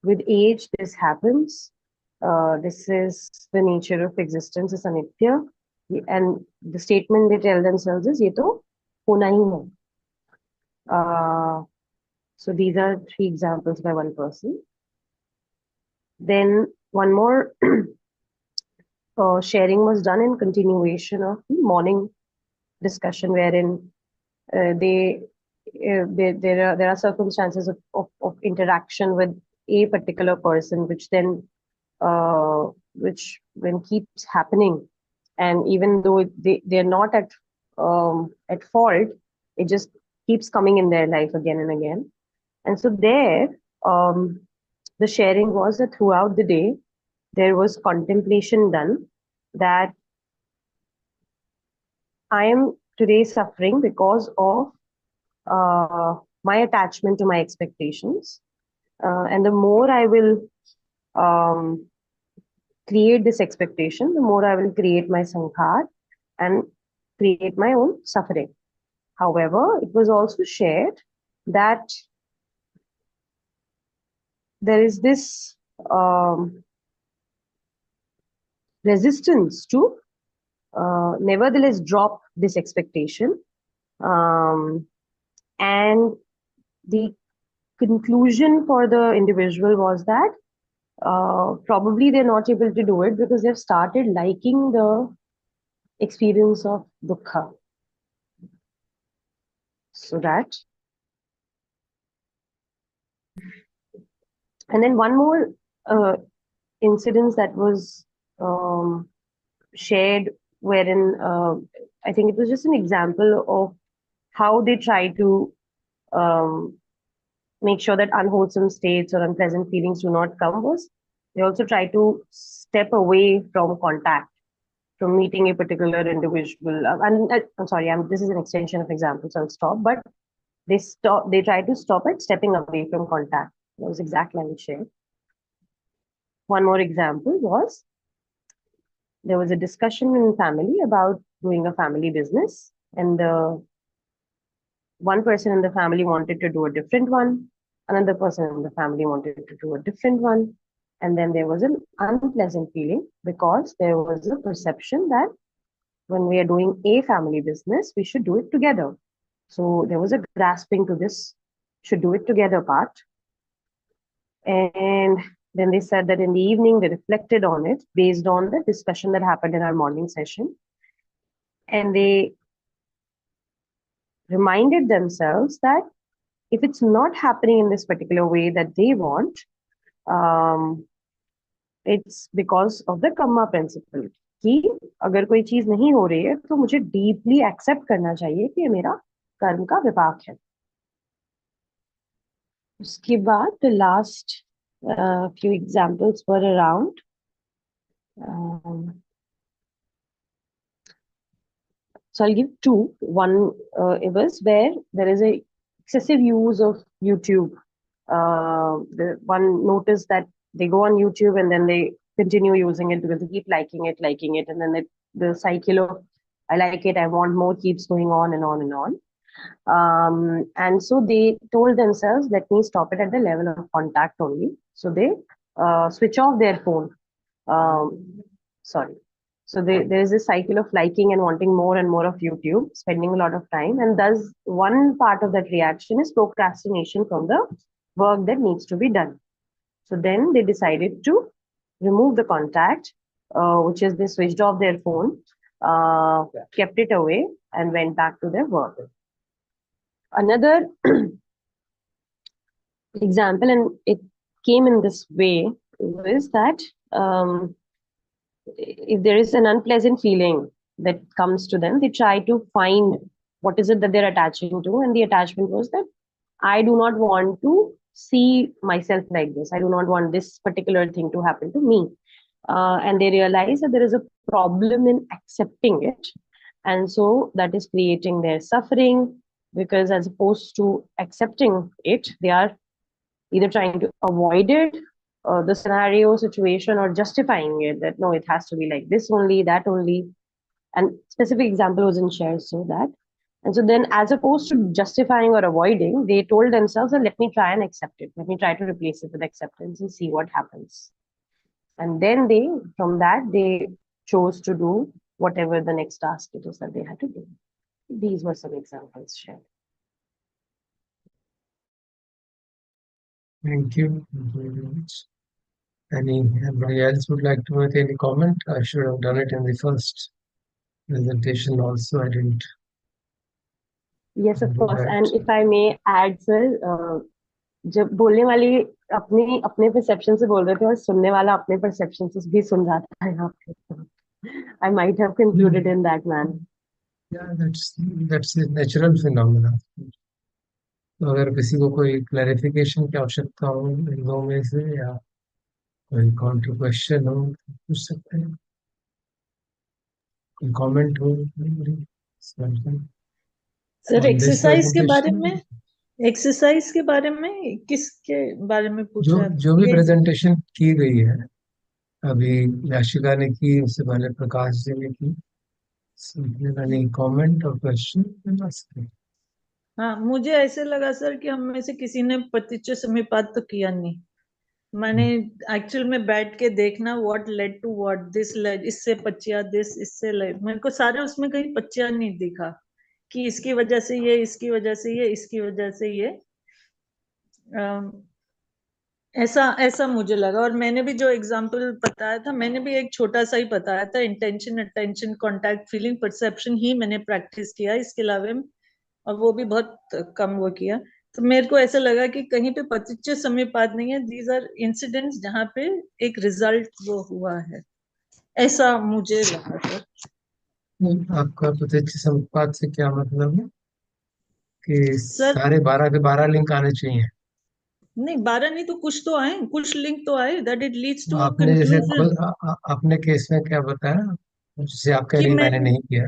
with age this happens. This is the nature of existence, is anitya. And the statement they tell themselves is, ye to hona hi hai. So these are three examples by one person. Then one more sharing was done in continuation of the morning discussion, wherein they there are circumstances of interaction with a particular person, which then which when keeps happening, and even though they're not at fault, it just keeps coming in their life again and again. And so there, the sharing was that throughout the day there was contemplation done that I am today suffering because of my attachment to my expectations. And the more I will um, create this expectation, the more I will create my sankhar and create my own suffering. However, it was also shared that there is this resistance to nevertheless drop this expectation. And the conclusion for the individual was that probably they're not able to do it because they've started liking the experience of dukkha. So that. And then one more incident that was shared, wherein I think it was just an example of how they try to make sure that unwholesome states or unpleasant feelings do not come, was they also try to step away from contact, from meeting a particular individual. I'm sorry, this is an extension of example, so I'll stop. But they try to stop at stepping away from contact. That was exact line shared. One more example was there was a discussion in family about doing a family business, and one person in the family wanted to do a different one, another person in the family wanted to do a different one, and then there was an unpleasant feeling because there was a perception that when we are doing a family business, we should do it together. So there was a grasping to this should do it together part. And then they said that in the evening they reflected on it based on the discussion that happened in our morning session. And they reminded themselves that if it's not happening in this particular way that they want, it's because of the karma principle. कि अगर कोई चीज नहीं हो रही है तो मुझे डीपली एक्सेप्ट करना चाहिए कि ये मेरा कर्म का विपाक है. उसके बाद the last few examples were around so I'll give two. One it was where there is a excessive use of YouTube. The one noticed that they go on YouTube and then they continue using it because they keep liking it, and then the cycle of I like it, I want more keeps going on and on and on. And so they told themselves, let me stop it at the level of contact only. So they switch off their phone. Sorry. So there is a cycle of liking and wanting more and more of YouTube, spending a lot of time. And thus, one part of that reaction is procrastination from the work that needs to be done. So then they decided to remove the contact, which is they switched off their phone, kept it away, and went back to their work. Another example, and it came in this way, was that if there is an unpleasant feeling that comes to them, they try to find what is it that they're attaching to. And the attachment was that I do not want to see myself like this. I do not want this particular thing to happen to me. And they realize that there is a problem in accepting it. And so that is creating their suffering, because as opposed to accepting it, they are either trying to avoid it, the scenario, situation, or justifying it that no, it has to be like this only, that only. And specific example wasn't shared, so that. And so then, as opposed to justifying or avoiding, they told themselves that let me try and accept it. Let me try to replace it with acceptance and see what happens. And then they, from that, they chose to do whatever the next task it is that they had to do. These were some examples shared. Thank you. Thank you very much. Anybody else would like to make any comment? I should have done it in the first presentation also. I didn't Yes, of do course. that. And if I may add, sir, जब बोलने वाली अपने अपने perception से बोल रहे थे और सुनने वाला अपने परसेप्शन से भी सुन रहा था यहाँ पे. I might have concluded in that manner. Yeah, that's a natural phenomenon. तो अगर किसी को कोई क्लैरिफिकेशन की आवश्यकता हो इन दो में से, या कोई काउंटर क्वेश्चन हो, तो पूछ सकते हैं. कोई कमेंट हो sir, on this presentation? Exercise के बारे में किसके बारे में पूछा है? जो भी प्रेजेंटेशन की गई है, अभी याशिका ने की, उससे पहले प्रकाश जी ने की. एनी कमेंट और क्वेश्चन? हाँ, मुझे ऐसे लगा सर कि हम में से किसी ने पतिच्य समीपात तो किया नहीं. मैंने एक्चुअल में बैठ के देखना what led to what, this led, इससे पच्चिया, दिस इससे लेड, मेरे को सारे उसमें कहीं पच्चिया नहीं दिखा कि इसकी वजह से ये, इसकी वजह से ये, इसकी वजह से ये. ऐसा ऐसा मुझे लगा. और मैंने भी जो एग्जांपल बताया था, मैंने भी एक छोटा सा ही बताया था. Intention, attention, contact, feeling, perception ही मैंने प्रैक्टिस किया, इसके अलावा, और वो भी बहुत कम वो किया. तो मेरे को ऐसा लगा कि कहीं पे पतिच्य समीपात नहीं है. दीज आर इंसिडेंट्स जहाँ पे एक रिजल्ट वो हुआ है, ऐसा मुझे लगा सर. आपका प्रत्यक्ष संपात से क्या मतलब है कि सर सारे 12 के 12 लिंक आने चाहिए? नहीं, 12 नहीं तो कुछ तो आए, कुछ लिंक तो आए, that it leads to a आपने जैसे कंक्लूजन. अपने केस में क्या बताया, जिसे आप कह कि रही मैंने नहीं किया?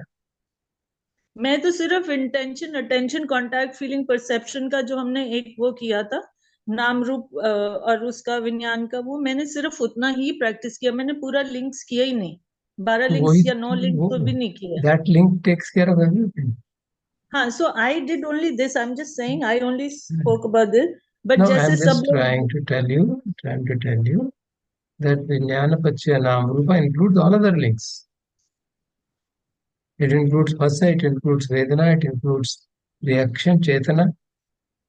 मैं तो सिर्फ intention, attention, contact, feeling, perception का जो हमने एक वो किया था, नाम रूप और उसका विज्ञान का, वो मैंने सिर्फ उतना ही प्रैक्टिस किया. मैंने पूरा लिंक्स किया ही नहीं. 12 लिंक्स वही या 9 लिंक्स तो भी नहीं किया. That link takes care of everything. हाँ, so I did only this. I am just saying, I only spoke about this. But no, I जैसे एम सब जस्ट लोग. trying to tell you that Vijnana Pachya Namrupa includes all other links. It includes Phasa, it includes Vedana, it includes reaction, Chetana,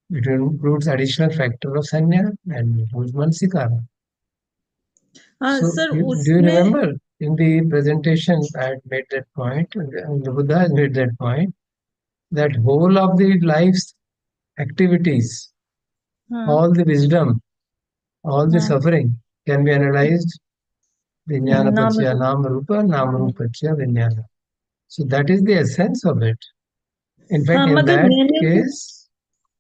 it includes additional factor of Sanya, and it includes Mansikara. हाँ So, sir, do you उसमें. remember in the presentation I had made that point, and the Buddha has made that point, that whole of the life's activities, हाँ all the wisdom, all the हाँ. suffering can be analyzed Vijnana नाम Pachya रूप. Nam Rupa, Nam Rupa Pachya Vijnana. So that is the essence of it. In हाँ, fact, मगर मैंने भी.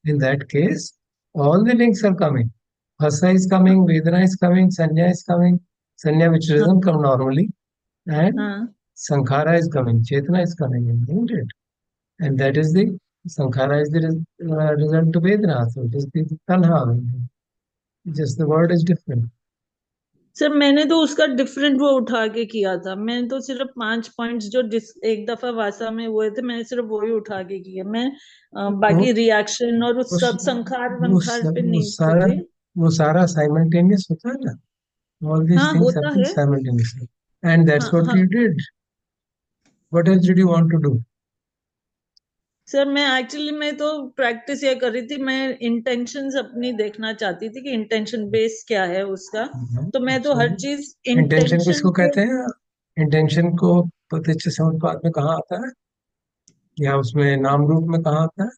in that case, all the links are coming. Hasa is coming, Vedana is coming, Sanya is coming, Sanya which हाँ doesn't come normally, and हाँ Sankhara is coming, Chetana is coming, isn't it? And that is the Sankhara is the result of Vedana. So it is the Tanha. Just the word is different. Sir मैंने तो उसका different वो उठा के किया था। मैंने तो सिर्फ 5 पॉइंट्स जो एक दफा वासा में हुए थे, मैंने सिर्फ वही उठा के किए। मैं वो बाकी रिएक्शन और उस उस सब संखार वो वंखार पे वो नहीं सारा सोची। वो सारा साइमल्टेनियस होता है ना, all these हाँ things होता happen है। simultaneously, and that's हाँ what हाँ। you did. What else did you want to do? Sir मैं एक्चुअली मैं तो प्रैक्टिस ये कर रही थी, मैं इंटेंशंस अपनी देखना चाहती थी कि इंटेंशन बेस क्या है उसका। तो मैं तो So हर चीज इंटेंशन इंटेंशन किसको पे। कहते हैं? इंटेंशन को प्रत्यक्ष समुत्पाद में कहाँ आता है, या उसमें नाम रूप में कहाँ आता है?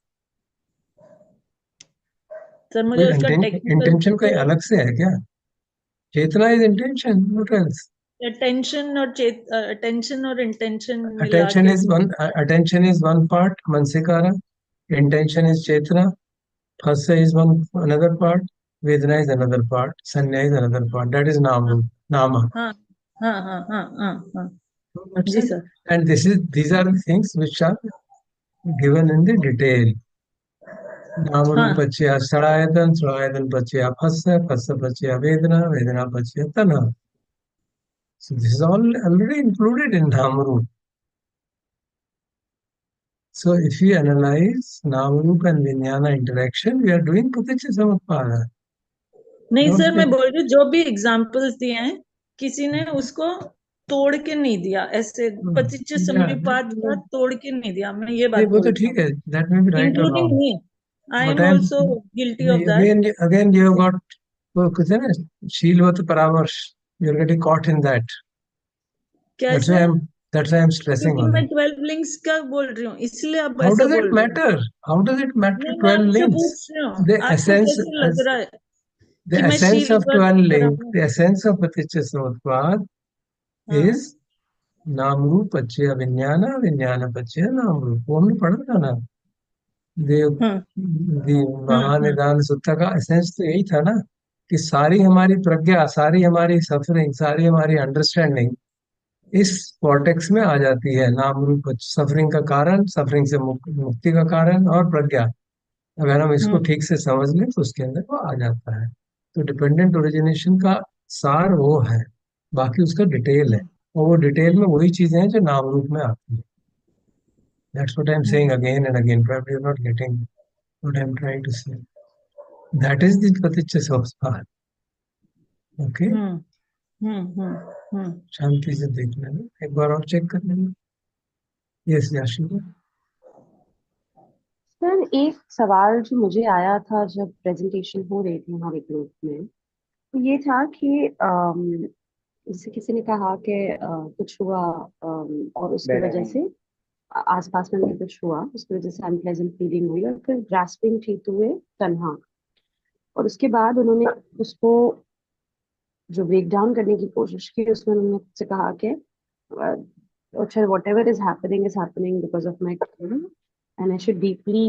सर कोई मुझे उसका टेक्निकल इंटेंशन कोई अलग से है क्या? चेतना is intention, what else? Attention और अटेंशन और इंटेंशन मिला अटेंशन के। Is one, attention is one part मनसिकारा, intention is chetana, phassa is one another part, vedana is another part, sanya is another part, that is nam हाँ roop, nama. हाँ हाँ हाँ हाँ हाँ हाँ। So that's जी it. सर। And these are the things which are given in the detail. नाम रूप हाँ। पच्चया सड़ायतन, सड़ायतन पच्चया phassa, phassa पच्चया vedana, vedana पच्चया तना. So this is all already included in nam roop. So if we analyze nam roop and vijnana interaction, we are doing pratitya samutpada. नहीं Don't sir, मैं think. बोल रही हूँ जो भी एग्जाम्पल्स दिए हैं किसी ने उसको तोड़ के नहीं दिया, ऐसे पतिच्य Yeah, समुपपाद का तोड़ के नहीं दिया, मैं ये नहीं बात वो तो बोल रही ठीक हूँ। है, that may be right or including wrong, me, I but am I am, also guilty of that. again you have got, वो कहते हैं ना, शीलवत परामर्श, you are getting caught in that. That's why कैसे? I'm stressing क्योंकि on मैं it. 12 links का बोल रही हूँ, इसलिए आप How ऐसा does it बोल रहे हो। matter? How does it matter नहीं, मैं 12 आपसे links? पूछ रही हूँ, The आपको essence, कैसे लग रहा है the कि मैं essence of शीलवत 12 link, परामर्श। the essence of Paticca Samutpad हाँ। is नाम रूप पच्चय विज्ञान, विज्ञान पच्चय नाम रूप, वो हमने पढ़ा था ना। देव हम्म हम्म। महानिदान सूत्र का एसेंस तो यही था ना, कि सारी हमारी प्रज्ञा, सारी हमारी सफरिंग, सारी हमारी अंडरस्टैंडिंग इस कॉर्टेक्स में आ जाती है। नाम रूप सफरिंग का कारण, सफरिंग से मुक्ति का कारण और प्रज्ञा, अगर हम इसको हम्म ठीक से समझ लें तो उसके अंदर वो आ जाता है। तो डिपेंडेंट ओरिजिनेशन का सार वो है, बाकी उसका डिटेल है, हम्म और वो डिटेल में वही चीजें हैं जो नाम रूप में आती है। That's what I am saying hmm again and again, probably you're not getting what I'm trying to say. That is the praticya samspad. Okay, hmm hmm. शांति से देख लेना, एक बार और चेक कर लेना। यस याशी। सर एक सवाल जो मुझे आया था जब प्रेजेंटेशन हो रही थी हमारे ग्रुप में, तो ये था कि जैसे किसी ने कहा कि कुछ हुआ, और उसकी वजह से आसपास में भी कुछ हुआ, उसकी वजह से अनप्लेजेंट फीलिंग हुई, और फिर ग्रास्पिंग ठीक हुए तन्हा। और उसके बाद उन्होंने उसको जो ब्रेक डाउन करने की कोशिश की, उसमें उन्होंने मुझसे कहा कि अच्छा, whatever is happening because of my karma, and I should deeply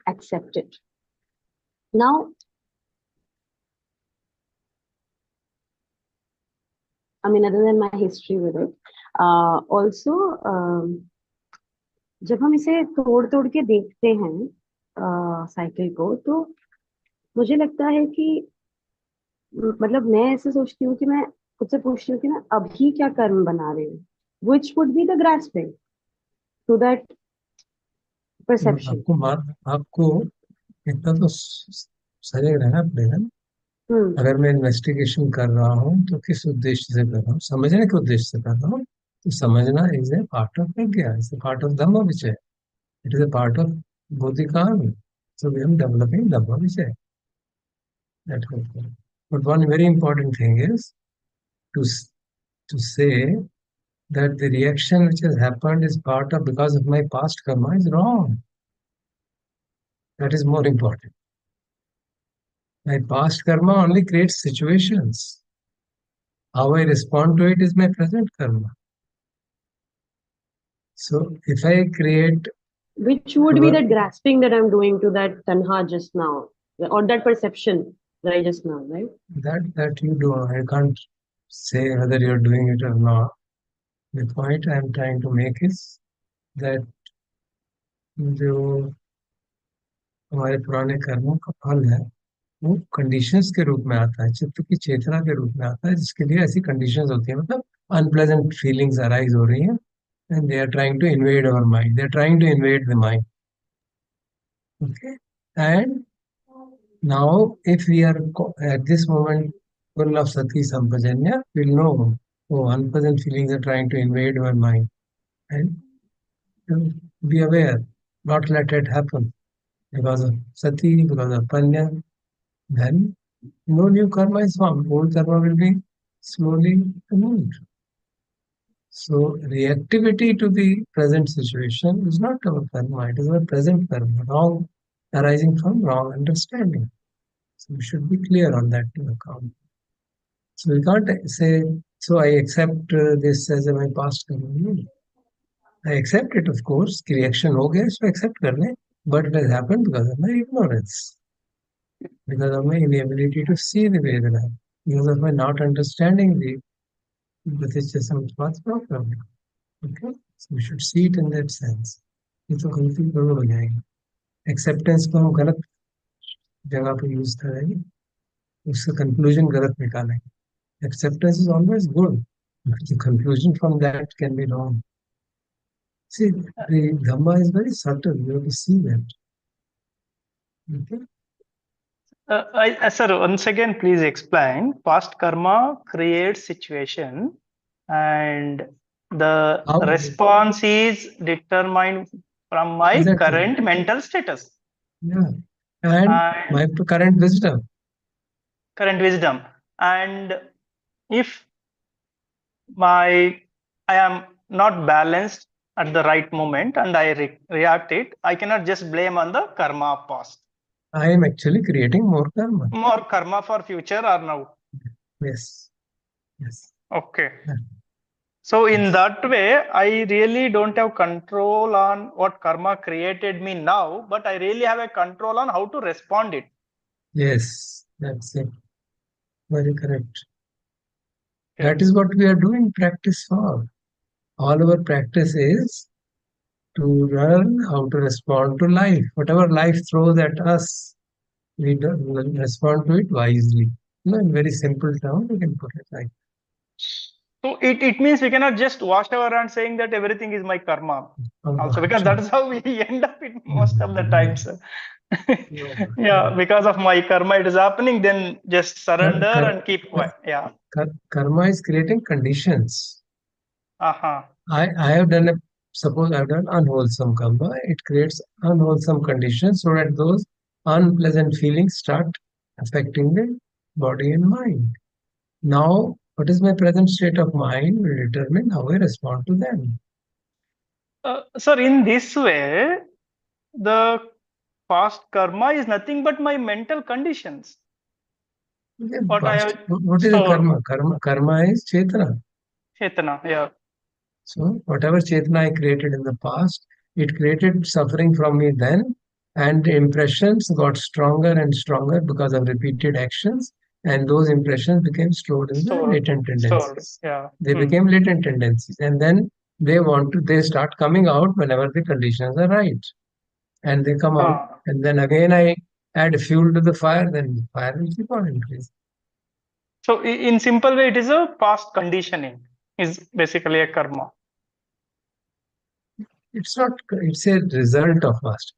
accept it. Now, I mean, other than my history with it, also, जब हम इसे तोड़ तोड़ के देखते हैं साइकिल को, तो मुझे लगता है कि मतलब मैं ऐसे सोचती हूँ कि मैं खुद से पूछती हूँ कि ना अभी क्या कर्म बना रहे हैं, which would be the grasping to that perception. आपको आपको इतना तो सजग रहना पड़ेगा ना। हम्म अगर मैं इन्वेस्टिगेशन कर रहा हूँ तो किस उद्देश्य से कर रहा हूँ, समझने के उद्देश्य से कर रहा हूँ, तो समझना इज ए पार्ट ऑफ प्रज्ञा, इज ए पार्ट ऑफ धम्म विषय, it is a part of बोधिकाम। सो वी एम डेवलपिंग धम्म विषय, that but one very important thing is to to say that the reaction which has happened is part of because of my past karma is wrong. That is more important. My past karma only creates situations. How I respond to it is my present karma. So if I create which would be that grasping that I'm doing to that tanha just now, or that perception that I just now, right? that you do, I can't say whether you're doing it or not. The point I'm trying to make is that जो हमारे पुराने कर्मों का फल है, वो conditions के रूप में आता है, चित्त की चेतना के रूप में आता है, जिसके लिए ऐसी कंडीशंस होती है, मतलब अनप्लेजेंट फीलिंग्स अराइज हो रही हैं and they are trying to invade our mind. They are trying to invade the mind. Okay, and now if we are at this moment full of sati sampajanya, we'll know, oh, unpleasant feelings are trying to invade my mind, and be aware, not let it happen because of sati, because of panya. Then no new karma is formed. Old karma will be slowly removed. So reactivity to the present situation is not our karma, it is our present karma, wrong arising from wrong understanding. So we should be clear on that account. So we can't say, so I accept this as my past karma. No. I accept it, of course, कि reaction हो गया, so accept कर लें, but it has happened because of my ignorance, because of my inability to see the Vedana, because of my not understanding the Sampat's properly. Okay? So we should see it in that sense. ये तो गलती जरूर हो जाएगी, acceptance को हम गलत जगह पे यूज करेंगे, उसका कंक्लूजन गलत निकालेंगे. Acceptance is always good, but the conclusion from that can be wrong. See, the Dhamma is very subtle, you have to see that. Okay? Sir, once again, please explain. Past karma creates situation, and the How? response is determined from my Exactly. current mental status Yeah. And my and current wisdom. current wisdom. And if my I am not balanced at the right moment and I react it, I cannot just blame on the karma of past. I am actually creating more karma. More karma for future or now. Yes. Yes. Okay. Yeah. So in Yes. that way, I really don't have control on what karma created me now, but I really have a control on how to respond it. Yes, that's it. Very correct. Okay. That is what we are doing practice for. All our practice is to learn how to respond to life. Whatever life throws at us, we respond to it wisely. In very simple terms, we can put it like. So it means we cannot just wash our hands saying that everything is my karma. Also, because that is how we end up in most of the times. Yeah, because of my karma it is happening, then just surrender and keep quiet. Yeah. Karma is creating conditions. Uh-huh. I have done suppose I've done unwholesome karma, it creates unwholesome conditions so that those unpleasant feelings start affecting the body and mind. Now, what is my present state of mind will determine how I respond to them. Sir, in this way, the past karma is nothing but my mental conditions. What I have What is stored. Karma is Chetana. Chetana, yeah. So, whatever Chetana I created in the past, it created suffering from me then, and the impressions got stronger and stronger because of repeated actions, and those impressions became stored in the latent tendencies. Yeah. They became latent tendencies, and then they start coming out whenever the conditions are right. And they come out, and then again I add fuel to the fire, then the fire will keep on increasing. So in simple way, it is a past conditioning, is basically a karma. It's not, it's a result of past.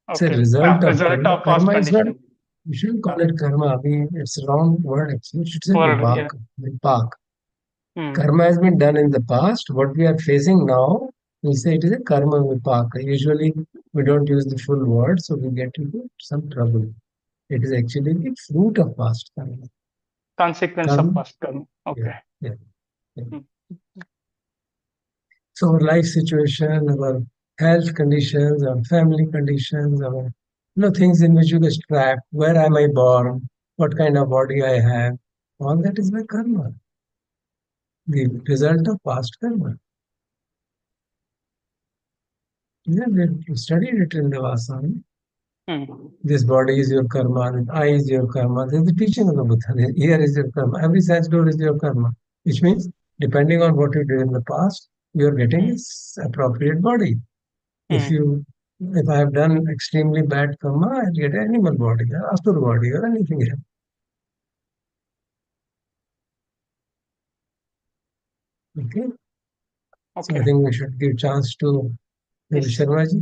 It's a Okay. result of Result karma. of past Karma is not, conditioning. you shouldn't call it karma. I mean, it's a wrong word actually. You should say Word, vipak. yeah. Vipak. Karma has been done in the past. What we are facing now, we say it is a karma vipaka. Usually we don't use the full word, so we get into some trouble. It is actually the fruit of past karma. Consequence of past karma. Okay. Yeah. So our life situation, our health conditions, our family conditions, our things in which you get trapped. Where am I born? What kind of body I have? All that is my karma. The result of past karma. Yeah, we studied it in the Vasana. This body is your karma, this eye is your karma. This is the teaching of the Buddha. This ear is your karma. Every sense door is your karma. Which means, depending on what you did in the past, you are getting its appropriate body. If you if I have done extremely bad karma, I get an animal body or asur body or anything else. Okay. So I think we should give chance to maybe Yes. Sharma ji.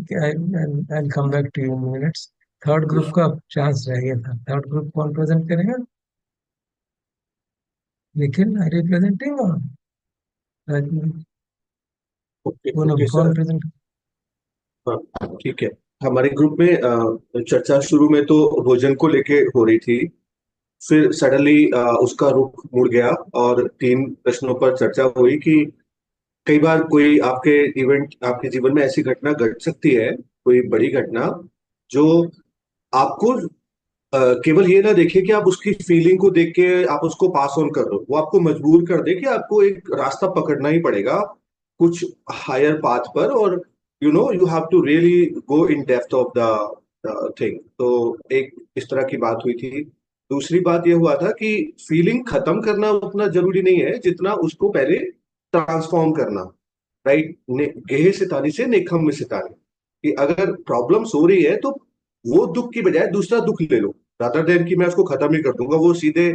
I'll come back to you in minutes. Third group का chance रह गया था. Third group कौन present करेगा? Nikhil, are you presenting और okay Poonam okay कौन sir. Present? हाँ ठीक है। हमारे ग्रुप में चर्चा शुरू में तो भोजन को लेके हो रही थी, फिर सडनली उसका रुख मुड़ गया और तीन प्रश्नों पर चर्चा हुई कि कई बार कोई आपके जीवन में ऐसी घटना घट सकती है, कोई बड़ी घटना जो आपको केवल ये ना देखे कि आप उसकी फीलिंग को देख के आप उसको पास ऑन कर रहे हो, वो आपको मजबूर कर दे कि आपको एक रास्ता पकड़ना ही पड़ेगा कुछ हायर पाथ पर, और you have to really go in depth of the thing. तो एक इस तरह की बात हुई थी। दूसरी बात ये हुआ था कि फीलिंग खत्म करना उतना जरूरी नहीं है जितना उसको पहले ट्रांसफॉर्म करना। राइट, गेहे सितानी से नेखम में सितानी, कि अगर प्रॉब्लम्स हो रही है तो वो दुख की बजाय दूसरा दुख ले लो, रादर देन कि मैं उसको खत्म ही कर दूंगा। वो सीधे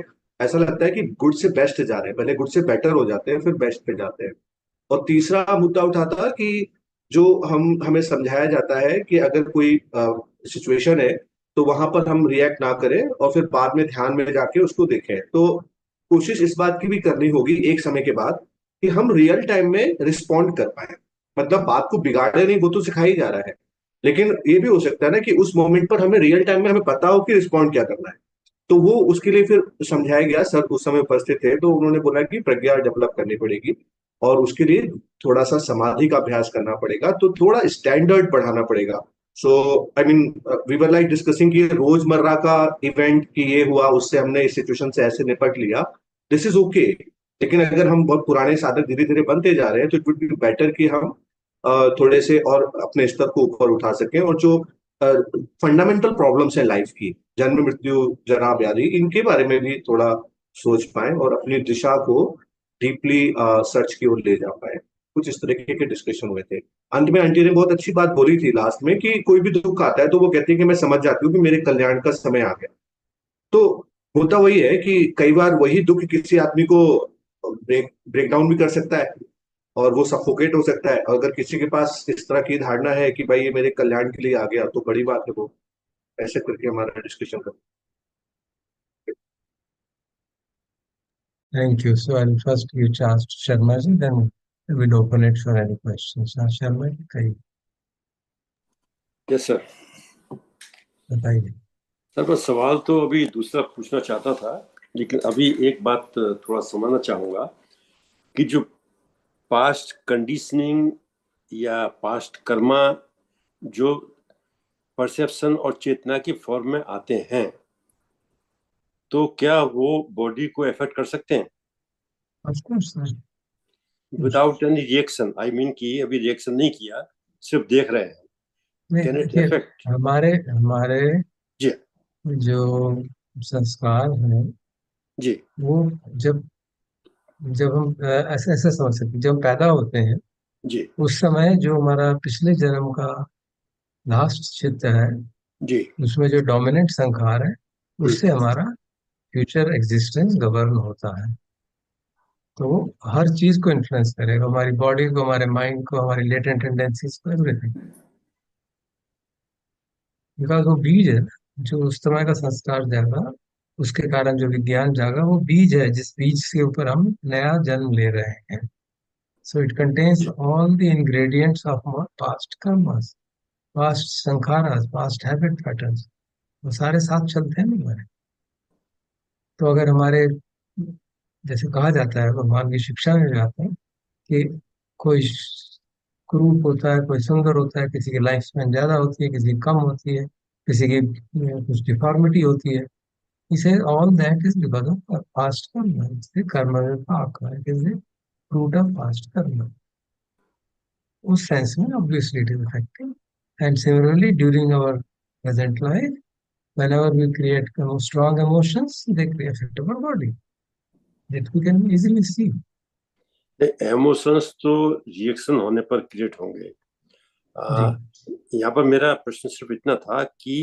ऐसा लगता है कि गुड से बेस्ट जा रहे हैं, पहले गुड से बेटर हो जाते हैं फिर बेस्ट पे जाते हैं। और तीसरा मुद्दा उठा था कि जो हमें समझाया जाता है कि अगर कोई सिचुएशन है तो वहां पर हम रिएक्ट ना करें और फिर बाद में ध्यान में जाके उसको देखें। तो कोशिश इस बात की भी करनी होगी एक समय के बाद कि हम रियल टाइम में रिस्पॉन्ड कर पाए। मतलब बात को बिगाड़े नहीं, वो तो सिखाया ही जा रहा है, लेकिन ये भी हो सकता है ना कि उस मोमेंट पर हमें रियल टाइम में हमें पता हो कि रिस्पॉन्ड क्या करना है। तो वो उसके लिए फिर समझाया गया, सर उस समय उपस्थित थे तो उन्होंने बोला कि प्रज्ञा डेवलप करनी पड़ेगी और उसके लिए थोड़ा सा समाधि का अभ्यास करना पड़ेगा, तो थोड़ा स्टैंडर्ड बढ़ाना पड़ेगा। So I mean we were like discussing कि रोजमर्रा का इवेंट कि ये हुआ उससे हमने इस सिचुएशन से ऐसे निपट लिया, दिस इज ओके। लेकिन अगर हम बहुत पुराने साधक धीरे धीरे बनते जा रहे हैं तो इट वुड बी बेटर कि हम थोड़े से और अपने स्तर को ऊपर उठा सकें, और जो फंडामेंटल प्रॉब्लम्स हैं लाइफ की, जन्म मृत्यु जरा व्याधि, इनके बारे में भी थोड़ा सोच पाए और अपनी दिशा को डीपली सर्च की ओर ले जा पाए। कुछ इस तरीके के डिस्कशन हुए थे। अंत में आंटी ने बहुत अच्छी बात बोली थी लास्ट में कि कोई भी दुख आता है तो वो कहती है कि मैं समझ जाती हूँ कि मेरे कल्याण का समय आ गया। तो होता वही है कि कई बार वही दुख किसी आदमी को ब्रेक डाउन भी कर सकता है और वो सफोकेट हो सकता है। अगर किसी के पास इस तरह की धारणा है कि भाई ये मेरे कल्याण के लिए आ गया तो बड़ी बात है। वो ऐसे करके हमारा डिस्कशन कर। Thank you. So I'll first give chance to Sharma ji, then we'll open it for any questions. Sharma ji, कहिए, यस सर। बताइए. सर मैं सवाल तो अभी दूसरा पूछना चाहता था, लेकिन अभी एक बात थोड़ा समझना चाहूंगा कि जो पास्ट कंडीशनिंग या पास्ट कर्मा जो परसेप्शन और चेतना की फॉर्म में आते हैं, तो क्या वो बॉडी को इफेक्ट कर सकते हैं Of course, sir. Without any reaction? I mean कि अभी रिएक्शन नहीं किया, सिर्फ देख रहे हैं, नहीं, कैन इट देखिए, इफेक्ट? हमारे हमारे जी जो संस्कार हैं जी वो जब जब हम ऐसे ऐसे समझ सकते हैं, जब हम पैदा होते हैं जी उस समय जो हमारा पिछले जन्म का लास्ट चित्र है जी। उसमें जो डोमिनेंट संस्कार है हम्म, उससे हमारा फ्यूचर एग्जिस्टेंस गवर्न होता है। तो वो हर चीज को इन्फ्लुएंस करेगा, हमारी बॉडी को, हमारे माइंड को, हमारी लेटेंट टेंडेंसीज को, एवरीथिंग। बिकॉज वो बीज है ना, जो उस समय का संस्कार जागा, उसके कारण जो विज्ञान जागा, वो बीज है जिस बीज के ऊपर हम नया जन्म ले रहे हैं। So it contains all the ingredients of our past karmas, past संखारास, पास्ट हैबिट पैटर्न्स, वो सारे साथ चलते हैं ना हमारे। तो अगर हमारे, जैसे कहा जाता है, भगवान की शिक्षा में भी आता है कि कोई क्रूप होता है, कोई सुंदर होता है, किसी की लाइफ स्पैन ज्यादा होती है, किसी की कम होती है, किसी की कुछ डिफॉर्मिटी होती है। इसे all that is because of past karma, इससे कर्म विपाक है, it is fruit of past karma. उस सेंस में obviously it is effective. And similarly during our present life, whenever we create strong emotions, they affect our body, that we can easily see. Emotions तो reaction होने पर create होंगे, जी यहाँ पर मेरा प्रश्न सिर्फ इतना था कि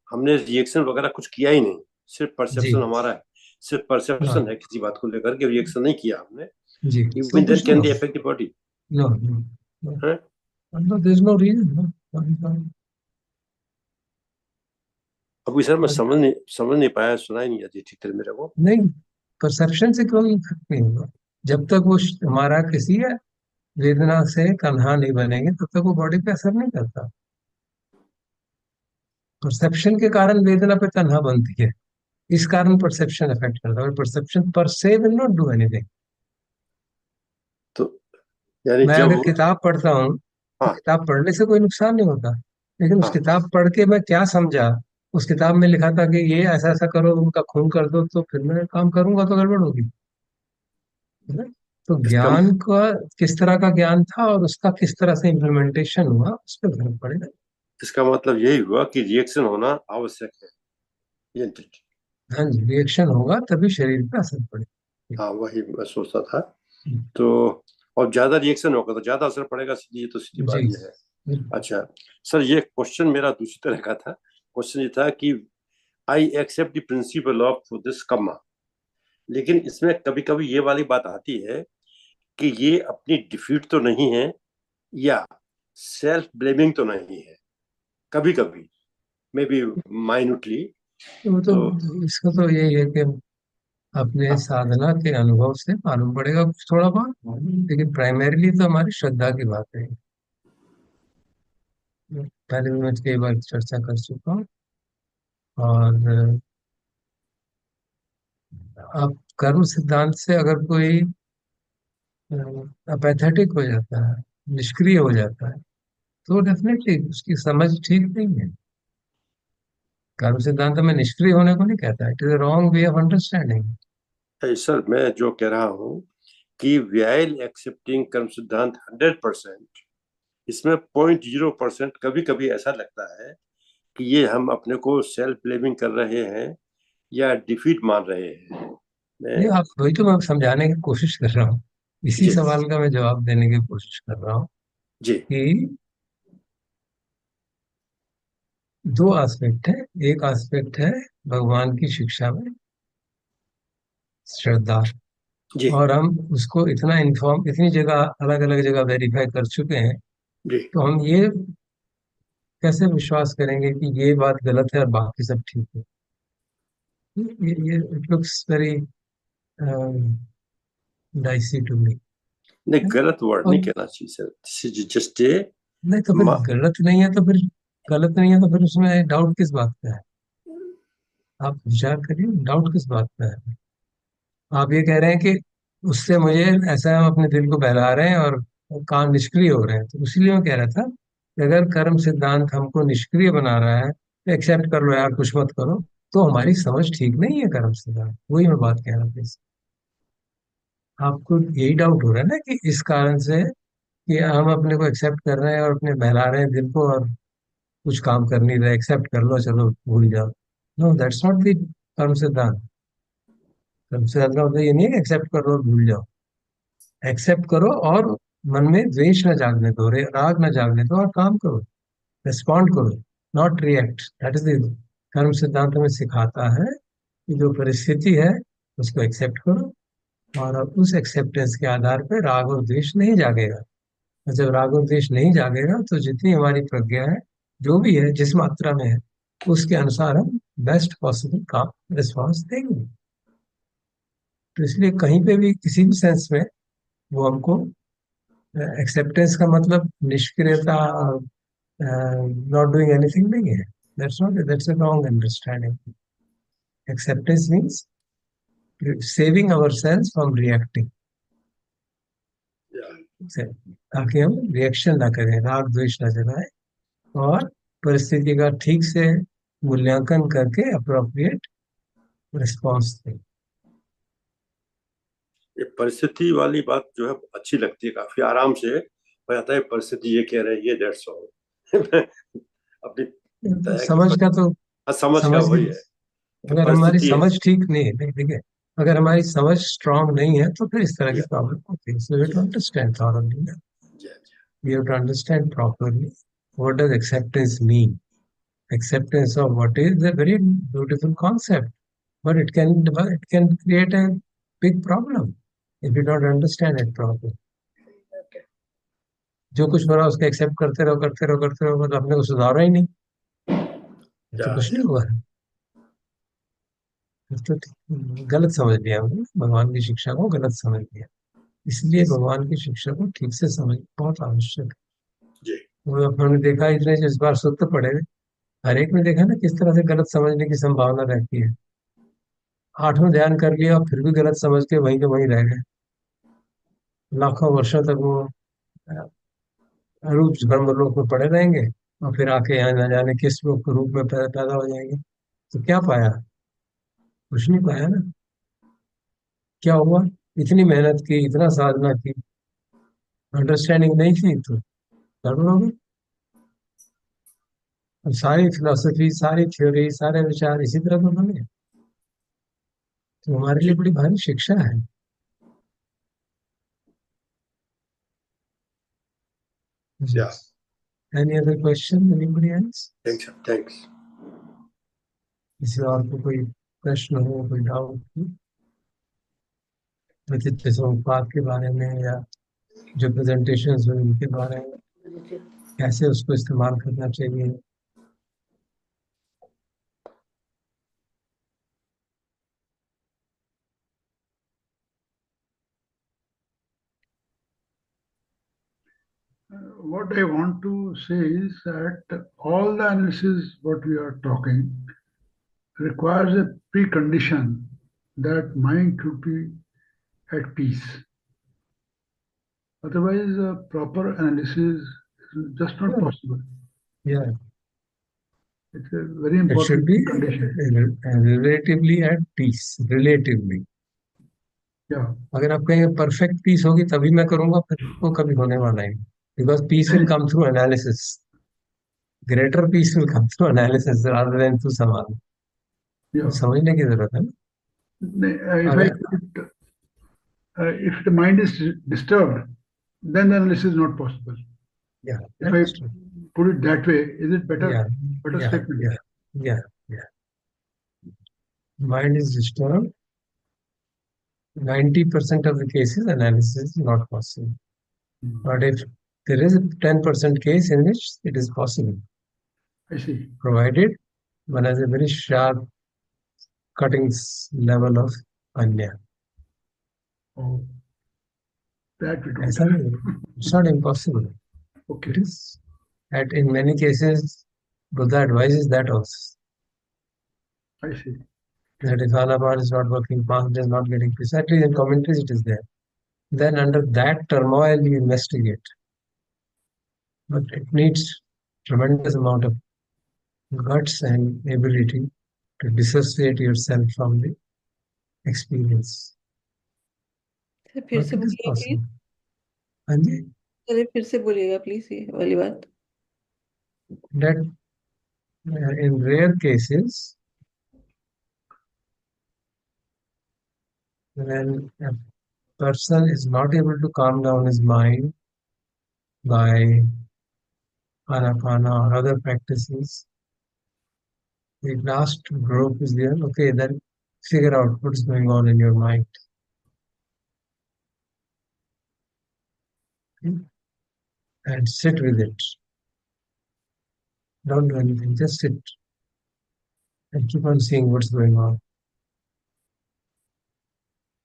हमने रिएक्शन वगैरह कुछ किया ही नहीं, सिर्फ जी परसेप्शन हमारा है, सिर्फ हाँ परसेप्शन है किसी बात को लेकर के, रिएक्शन नहीं किया हमने। जी तो इवन देन कुछ नहीं कैन दे होगा। Affect the body? No no no there is no reason. अभी सर मैं समझ नहीं पाया, सुनाई नहीं आती ठीक तरह मेरे को। नहीं, परसेप्शन से कोई इफेक्ट नहीं होगा। जब तक वो हमारा किसी वेदना से कन्हा नहीं बनेंगे तब तक वो बॉडी पे असर नहीं करता। परसेप्शन के कारण वेदना पे तन्हा बनती है, इस कारण परसेप्शन इफेक्ट करता है, और परसेप्शन पर से विल नॉट डू एनीथिंग। तो यानी मैं जब अगर किताब पढ़ता हूँ तो हाँ किताब पढ़ने से कोई नुकसान नहीं होता, लेकिन उस हाँ, किताब पढ़ के मैं क्या समझा, उस किताब में लिखा था कि ये ऐसा ऐसा करो, उनका खून कर दो, तो फिर मैं काम करूंगा तो गड़बड़ होगी, है ना? तो इसका ज्ञान का किस तरह का ज्ञान था और उसका किस तरह से इम्प्लीमेंटेशन हुआ उस पर फर्क पड़ेगा। इसका मतलब यही हुआ कि रिएक्शन होना आवश्यक है, ये हाँ जी, रिएक्शन होगा तभी शरीर पे असर पड़ेगा। हाँ वही मैं सोचता था। तो और ज्यादा रिएक्शन होगा तो ज्यादा असर पड़ेगा, सीधी ये तो सीधी बात जी ये है। अच्छा सर, ये क्वेश्चन मेरा दूसरी तरह का था। क्वेश्चन ये था कि I accept the principle of this कम्मा, लेकिन इसमें कभी कभी ये वाली बात आती है कि ये अपनी डिफीट तो नहीं है, या सेल्फ ब्लेमिंग तो नहीं है, कभी कभी मे बी माइन्यूटली। तो तो इसका तो यही है कि अपने हाँ, साधना के अनुभव से मालूम पड़ेगा कुछ थोड़ा बहुत, लेकिन प्राइमरीली तो हमारी श्रद्धा की बात है। पहले भी मैं कई बार चर्चा कर चुका हूँ। और अब कर्म सिद्धांत से अगर कोई अपेथेटिक हो जाता है, निष्क्रिय हो जाता है, तो डेफिनेटली उसकी समझ ठीक नहीं है। कर्म सिद्धांत में निष्क्रिय होने को नहीं कहता, it is a wrong way of understanding. Sir मैं जो कह रहा हूँ कि व्यायल एक्सेप्टिंग कर्म सिद्धांत 100%, इसमें 0.0% कभी कभी ऐसा लगता है कि ये हम अपने को सेल्फ ब्लेमिंग कर रहे हैं या डिफीट मान रहे हैं। ये मैं आप वही तो मैं समझाने की कोशिश कर रहा हूँ, इसी जी सवाल का मैं जवाब देने की कोशिश कर रहा हूँ जी कि दो एस्पेक्ट है। एक एस्पेक्ट है भगवान की शिक्षा में श्रद्धा, जी और हम उसको इतना इन्फॉर्म इतनी जगह अलग अलग जगह वेरीफाई कर चुके हैं, जी। तो हम ये कैसे विश्वास करेंगे कि ये बात गलत है और बाकी सब ठीक है। ये it looks very dicey to me. नहीं, गलत वर्ड और नहीं कहना चाहिए sir, this is just a नहीं तो फिर गलत नहीं है तो फिर गलत नहीं है तो फिर उसमें डाउट किस बात का है? आप विचार करिए, डाउट किस बात का है? आप ये कह रहे हैं कि उससे मुझे ऐसा, हम अपने दिल को बहला रहे हैं और काम निष्क्रिय हो रहे हैं, तो इसलिए मैं कह रहा था कि अगर कर्म सिद्धांत हमको निष्क्रिय बना रहा है तो एक्सेप्ट कर लो यार, कुछ मत करो, तो हमारी समझ ठीक नहीं है कर्म सिद्धांत। वही मैं बात कह रहा था आपको यही डाउट हो रहा है ना कि इस कारण से कि हम अपने को एक्सेप्ट कर रहे हैं और अपने बहला रहे हैं दिल को, और कुछ काम कर नहीं रहे, एक्सेप्ट कर लो चलो भूल जाओ। नो, दैट्स नॉट द कर्म सिद्धांत। कर्म सिद्धांत का मतलब ये नहीं है एक्सेप्ट करो और भूल जाओ। एक्सेप्ट करो और मन में द्वेष न जागने दो, राग न जागने दो, और काम करो, रिस्पॉन्ड करो, not react. That is the कर्म सिद्धांत में सिखाता है कि जो परिस्थिति है उसको एक्सेप्ट करो, और अब उस एक्सेप्टेंस के आधार पर राग और द्वेष नहीं जागेगा। और जब राग और द्वेष नहीं जागेगा तो जितनी हमारी प्रज्ञा है, जो भी है, जिस मात्रा में है, उसके अनुसार हम बेस्ट पॉसिबल काम रिस्पॉन्स देंगे। तो इसलिए कहीं पे भी किसी भी सेंस में वो हमको एक्सेप्टेंस का मतलब निष्क्रियता, नॉट डूइंग एनीथिंग नहीं है। That's a wrong understanding. Acceptance means saving our selves from reacting, ताकि हम रिएक्शन ना करें, राग द्वेष ना जताएं, और परिस्थिति का ठीक से मूल्यांकन करके अप्रोप्रिएट रिस्पॉन्स दें। ये परिस्थिति वाली बात जो है अच्छी लगती है, काफी आराम से हो जाता है, परिस्थिति ये कह रही है, दैट्स ऑल। अपनी दया की समझ का तो समझ का समझ की, वही है कि अगर हमारी परिस्थिति है। समझ ठीक नहीं है, नहीं देखिए, अगर हमारी समझ स्ट्रांग नहीं है तो फिर इस तरह की जी प्रॉब्लम होती है। So you to understand thoroughly, जी you have to understand properly What does acceptance mean? Acceptance of what is a very beautiful concept, but it can create a big problem if you don't understand it properly. जो कुछ हो रहा है उसको accept करते रहो करते रहो करते रहो, मतलब अपने को सुधारा ही नहीं, तो Yeah, कुछ नहीं हुआ है। तो गलत समझ लिया हमने, भगवान की शिक्षा को गलत समझ लिया। इसलिए भगवान की शिक्षा को ठीक से समझ बहुत आवश्यक जी। है। वो हमने देखा इतने इस बार सूत्र पढ़े हुए, हर एक में देखा ना किस तरह से गलत समझने की संभावना रहती है। आठवें ध्यान कर लिया और फिर भी गलत समझ के वहीं के वहीं रह गए, लाखों वर्षों तक वो रूप ब्रह्मलोक में पड़े रहेंगे, और फिर आके यहाँ न जाने किस रूप में पैदा हो जाएंगे। तो क्या पाया? कुछ नहीं पाया ना। क्या हुआ? इतनी मेहनत की, इतना साधना की, अंडरस्टैंडिंग नहीं थी तो गड़बड़ हो गई। अब सारी फिलोसफी, सारी थ्योरी, सारे विचार इसी तरह के बने, तो हमारे लिए बड़ी भारी शिक्षा है। Yeah. Any other question? Anybody else? Thanks. Thanks. किसी और को कोई प्रश्न हो, कोई डाउट हो प्रतित्व समुपपाद के बारे में, या जो प्रेजेंटेशन हुए उनके बारे में, कैसे उसको इस्तेमाल करना चाहिए? What I want to say is that all the analysis what we are talking requires a precondition that mind should be at peace. Otherwise, proper analysis is just not possible. Yeah, It's a very it should important be condition. relatively at peace, relatively. Yeah, अगर आप कहेंगे perfect piece होगी तभी मैं करूंगा, फिर वो कभी होने वाला है, because peace will come through analysis. Greater peace will come through analysis rather than through samadhi. yeah. समझने की जरूरत है ना। If I अगर put, if the mind is disturbed, then the analysis is not possible. या If I put it that way, is it या better? Better या statement. या या या mind is disturb, 90% of the cases analysis is not possible. But if there is a 10% case in which it is possible, I see. provided one has a very sharp cutting level of anya. Oh, that we don't ऐसा have. नहीं है, it's not impossible. It Okay, is, at in many cases, Buddha advises that also. I see. That if Anapan is not working, Pan is not getting peace. At least in commentaries it is there. Then under that turmoil you investigate. But it needs tremendous amount of guts and ability to dissociate yourself from the experience. Sir फिर But से it is बोलिए please. possible. हाँ जी, sir फिर से बोलिएगा please ये वाली बात। that in rare cases, when a person is not able to calm down his mind by anapana or other practices, the last group is there. Okay, then figure out what's going on in your mind. Okay? And sit with it. Don't do anything, just sit and keep on seeing what's going on.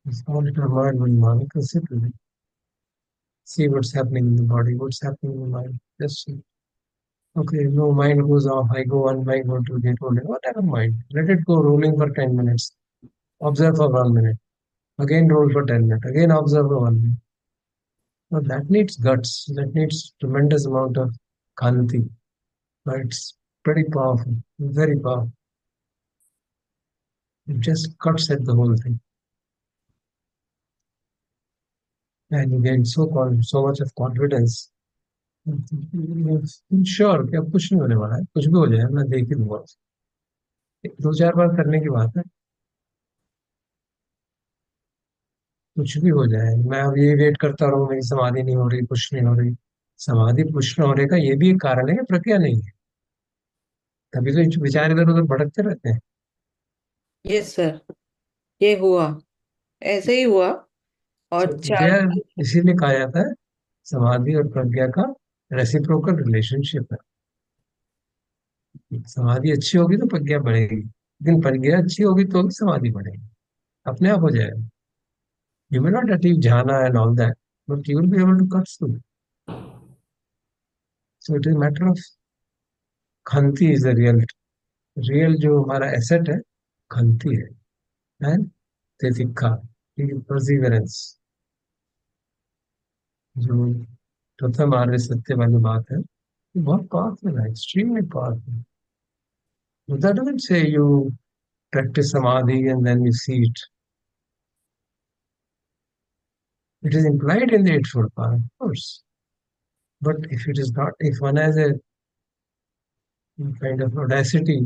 It's all turmoil going on. You can sit with it. See what's happening in the body, what's happening in the mind. Just see. Okay, no, mind goes off. I go on, mind go to get rolling. Whatever mind. Let it go rolling for 10 minutes. Observe for 1 minute. Again roll for 10 minutes. Again observe for 1 minute. Now that needs guts. That needs tremendous amount of kanti. But it's pretty powerful. Very powerful. It just cuts at the whole thing. And you gain so much of confidence. Sure कि अब कुछ नहीं होने वाला है, कुछ भी हो जाए मैं देख ही लूंगा। 2-4 बार करने की बात है, कुछ भी हो जाए, मैं अब ये वेट करता रहूं मेरी समाधि नहीं हो रही, कुछ नहीं हो रही, समाधि पुष्ट होने का ये भी एक कारण है कि प्रज्ञा नहीं है, तभी तो विचार इधर उधर भटकते रहते हैं। यस सर, ये हुआ, ऐसे ही हुआ। और दे चार। आर, इसीलिए कहा जाता है समाधि और प्रज्ञा का रेसिप्रोकल रिलेशनशिप है। समाधि अच्छी होगी तो प्रज्ञा बढ़ेगी, लेकिन प्रज्ञा अच्छी होगी तो भी समाधि बढ़ेगी, अपने आप हो जाएगा। You may not achieve jhana and all that, but you will be able to cut through. So it is a matter of खंति is the real जो हमारा एसेट है, खंति है, एंड तितिक्षा, परसिवरेंस, जो प्रथम आर्य सत्य वाली बात है, ये बहुत पावरफुल है, extremely powerful. That doesn't say you practice samadhi and then you see it. It is implied in the Eightfold Path, of course. But if it is not, if one has a kind of audacity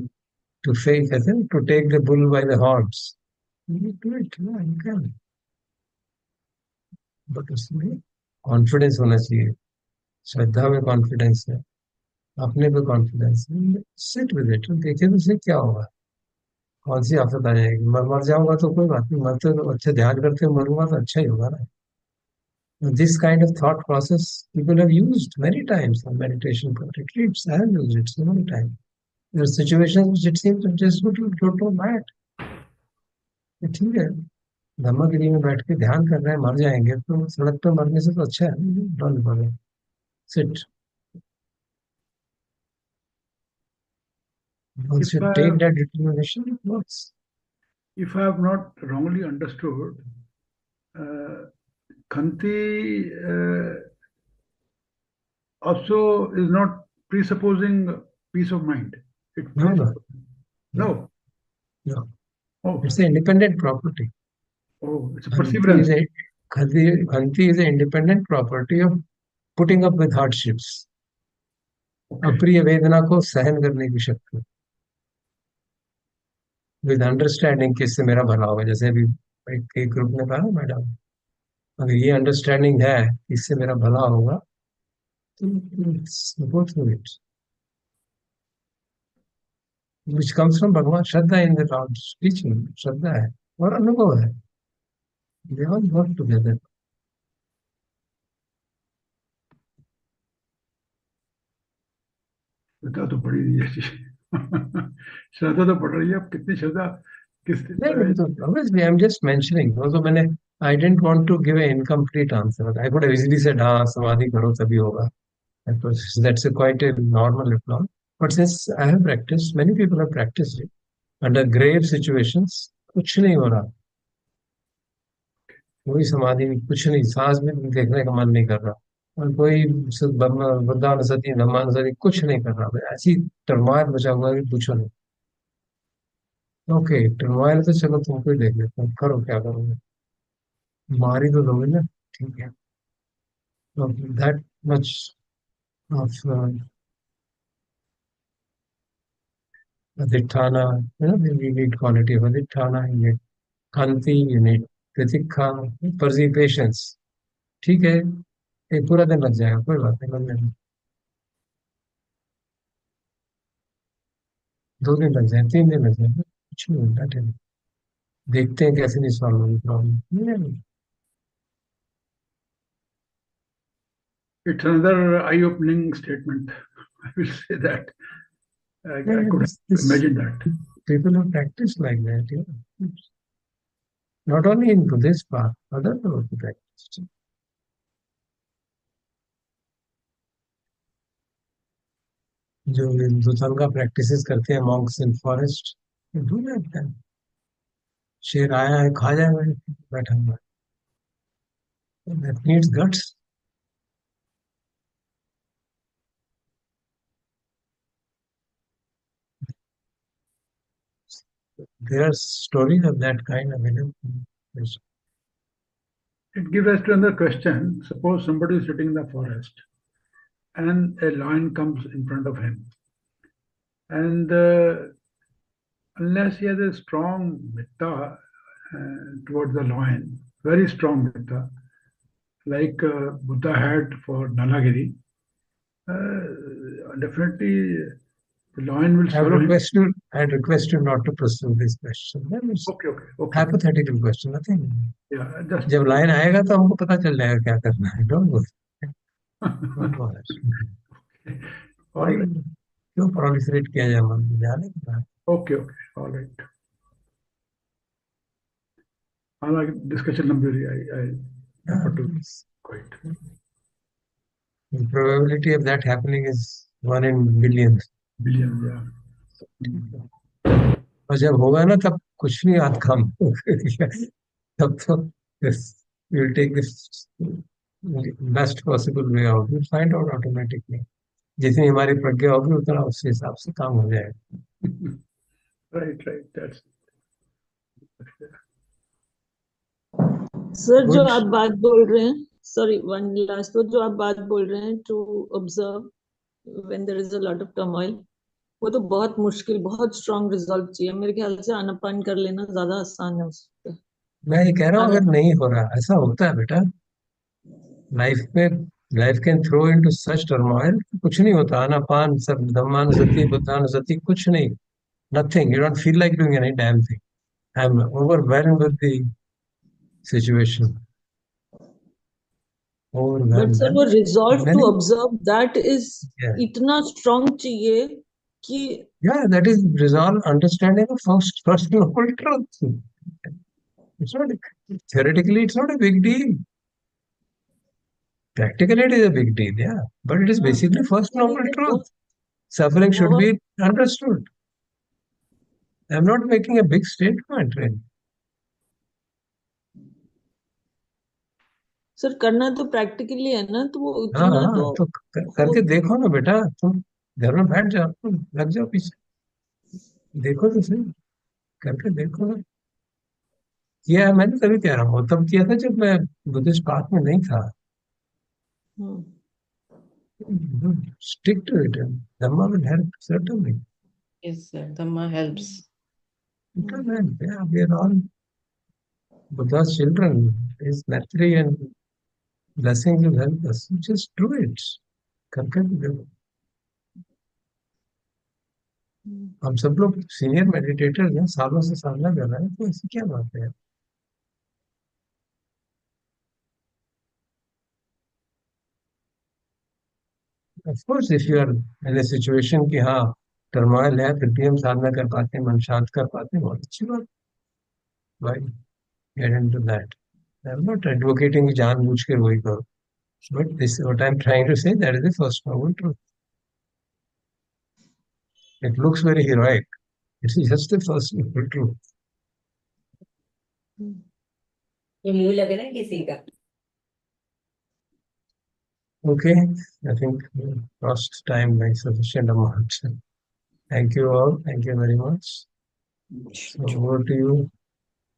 to say, to take the bull by the horns, you do it, yeah, you can. But उसमें confidence होना चाहिए, श्रद्धा में confidence है, अपने पे confidence है, sit with it, देखिए तो उसे क्या होगा, कौन सी आफत आ जाएगी। मर जाऊंगा तो कोई बात नहीं, मरते तो अच्छा ध्यान करते मरूंगा तो अच्छा ही होगा ना। This kind of thought process people have used many times on meditation retreats. I have used it so many times. There are situations which it seems to just go to mad. ठीक है, धम्मगिरी में बैठ के ध्यान कर रहे हैं, मर जाएंगे तो सड़क पे मरने से तो अच्छा है, don't bother, sit. Once If you I take that determination, it works. if I have not wrongly understood, uh, Khanti also is not presupposing peace of mind. It No, no, no. no. Oh, It's an independent property. oh, it's a Khanti is perseverance. a Khanti is an independent property of putting up with hardships. Okay. अप्रिय वेदना को सहन करने की शक्ति, with understanding कि इससे मेरा भला होगा। जैसे अभी एक ग्रुप ने कहा ना मैडम, अगर ये अंडरस्टैंडिंग है कि इससे मेरा भला होगा तो go through it, which comes from भगवान, श्रद्धा इन द लॉर्ड टीचिंग, श्रद्धा है और अनुभव है, दे ऑल वर्क टुगेदर। श्रद्धा तो पड़ी नहीं है। श्रद्धा तो पड़ रही है, अब कितनी श्रद्धा किस नहीं नहीं, तो obviously I'm just mentioning, तो मैंने I didn't want to give an incomplete answer. I could have easily said हाँ समाधि करो तभी होगा, that's a quite a normal if not, but since I have practiced, many people have practiced it under grave situations, कुछ नहीं हो रहा, कोई समाधि नहीं, कुछ नहीं, सांस भी देखने का मन नहीं कर रहा, और कोई बुद्धानुसति धम्मानुसति कुछ नहीं कर रहा, ऐसी टर्माइल बचा हुआ है कि पूछो नहीं। ओके, टर्माइल तो चलो तुमको ही देख लेते हो, करो क्या करोगे, मारी तो दोगे ना, ठीक है। तो दैट मच ऑफ अधिष्ठाना, you need quality of अधिष्ठाना, you need खांति, you need प्रतीक्षा, पेशेंस, ठीक है, एक पूरा दिन लग जाएगा, कोई बात नहीं, लग जाएगा, 2 दिन लग जाए, 3 दिन लग जाए, कुछ नहीं होता है, देखते हैं कैसे नहीं सॉल्व होगी problem. it's another eye-opening statement. I will say that. I could imagine that. People who practice like that, yeah. Not only in Buddhist path, other people who practice. जो हिंदुस्तान का प्रैक्टिसेस करते हैं monks in forest, do that, शेर आया है खा जाएगा, बैठा हुआ, that needs guts. There are stories of that kind available. It gives us to another question. Suppose somebody is sitting in the forest and a lion comes in front of him. And unless he has a strong metta towards the lion, very strong metta, like Buddha had for Nalagiri, Definitely, the lion will I swallow him. I'd request you not to pursue this question. It's Okay. hypothetical question, nothing. Yeah, just जब line आएगा तो हमको पता चल जाएगा क्या करना है. Don't go. all right. क्यों proliferate किया जाए मन में, जाने के बाद. Okay, all right. Discussion number I prefer to quite. The probability of that happening is 1 in billions. Billion, yeah. और जब होगा ना तब कुछ नहीं हाथ काम तब तो we'll take this best possible way out. We'll find out automatically. जितनी हमारी प्रज्ञा होगी उतना उस हिसाब से काम हो जाएगा. Right. That's सर जो Good. आप बात बोल रहे हैं, सॉरी वन लास्ट, जो आप बात बोल रहे हैं to observe when there is a lot of turmoil, वो तो बहुत मुश्किल, बहुत स्ट्रांग रिजॉल्व चाहिए मेरे ख्याल से. आनापान कर लेना ज्यादा आसान है उस पे. मैं ये कह रहा हूँ अगर नहीं हो रहा, ऐसा होता है बेटा लाइफ में. Life can throw into such turmoil, कुछ नहीं होता. आनापान सब धम्मानुसति बुद्धानुसति कुछ नहीं. Nothing. You don't feel like doing any damn thing. I am overwhelmed with the situation. But sir वो रिजॉल्व टू मैंने ऑब्जर्व दैट इज इतना स्ट्रांग चाहिए कि that is resolve understanding of first noble truth. It's not theoretically it's not a big deal. Practically it is a big deal, yeah. But it is basically first noble truth. Suffering should be understood. I'm not making a big statement, really. Sir करना तो practically है ना, तो वो हाँ इतना हाँ, तो करके देखो ना बेटा. तुम घर में बैठ जाओ, तुम लग जाओ पीछे, देखो तो सही, करके देखो ना. किया है मैंने, तभी कह रहा हूँ. तब किया था जब मैं बुद्धिस्ट पाथ में नहीं था. Stick to it, and Dhamma will help, certainly. Yes, sir. Dhamma helps. Yeah, we are all Buddha's children. His Maitri and blessings will help us. Just do it. करके भी देखो. हम सब लोग सीनियर मेडिटेटर हैं, सालों से साधना कर रहे हैं, तो ऐसी क्या बात है. Of course, if you are in a situation कि हाँ टर्मोइल है, फिर भी हम साधना कर पाते हैं, मन शांत कर पाते हैं, बहुत अच्छी बात. Why get into that? I'm not advocating कि जानबूझ के वही करो. But this what I'm trying to say, that is the first noble truth. It looks very heroic. It's just the first noble truth. ये मुंह लगे ना किसी का. Okay, I think we crossed time by sufficient amount. Thank you all. Thank you very much. So over to you.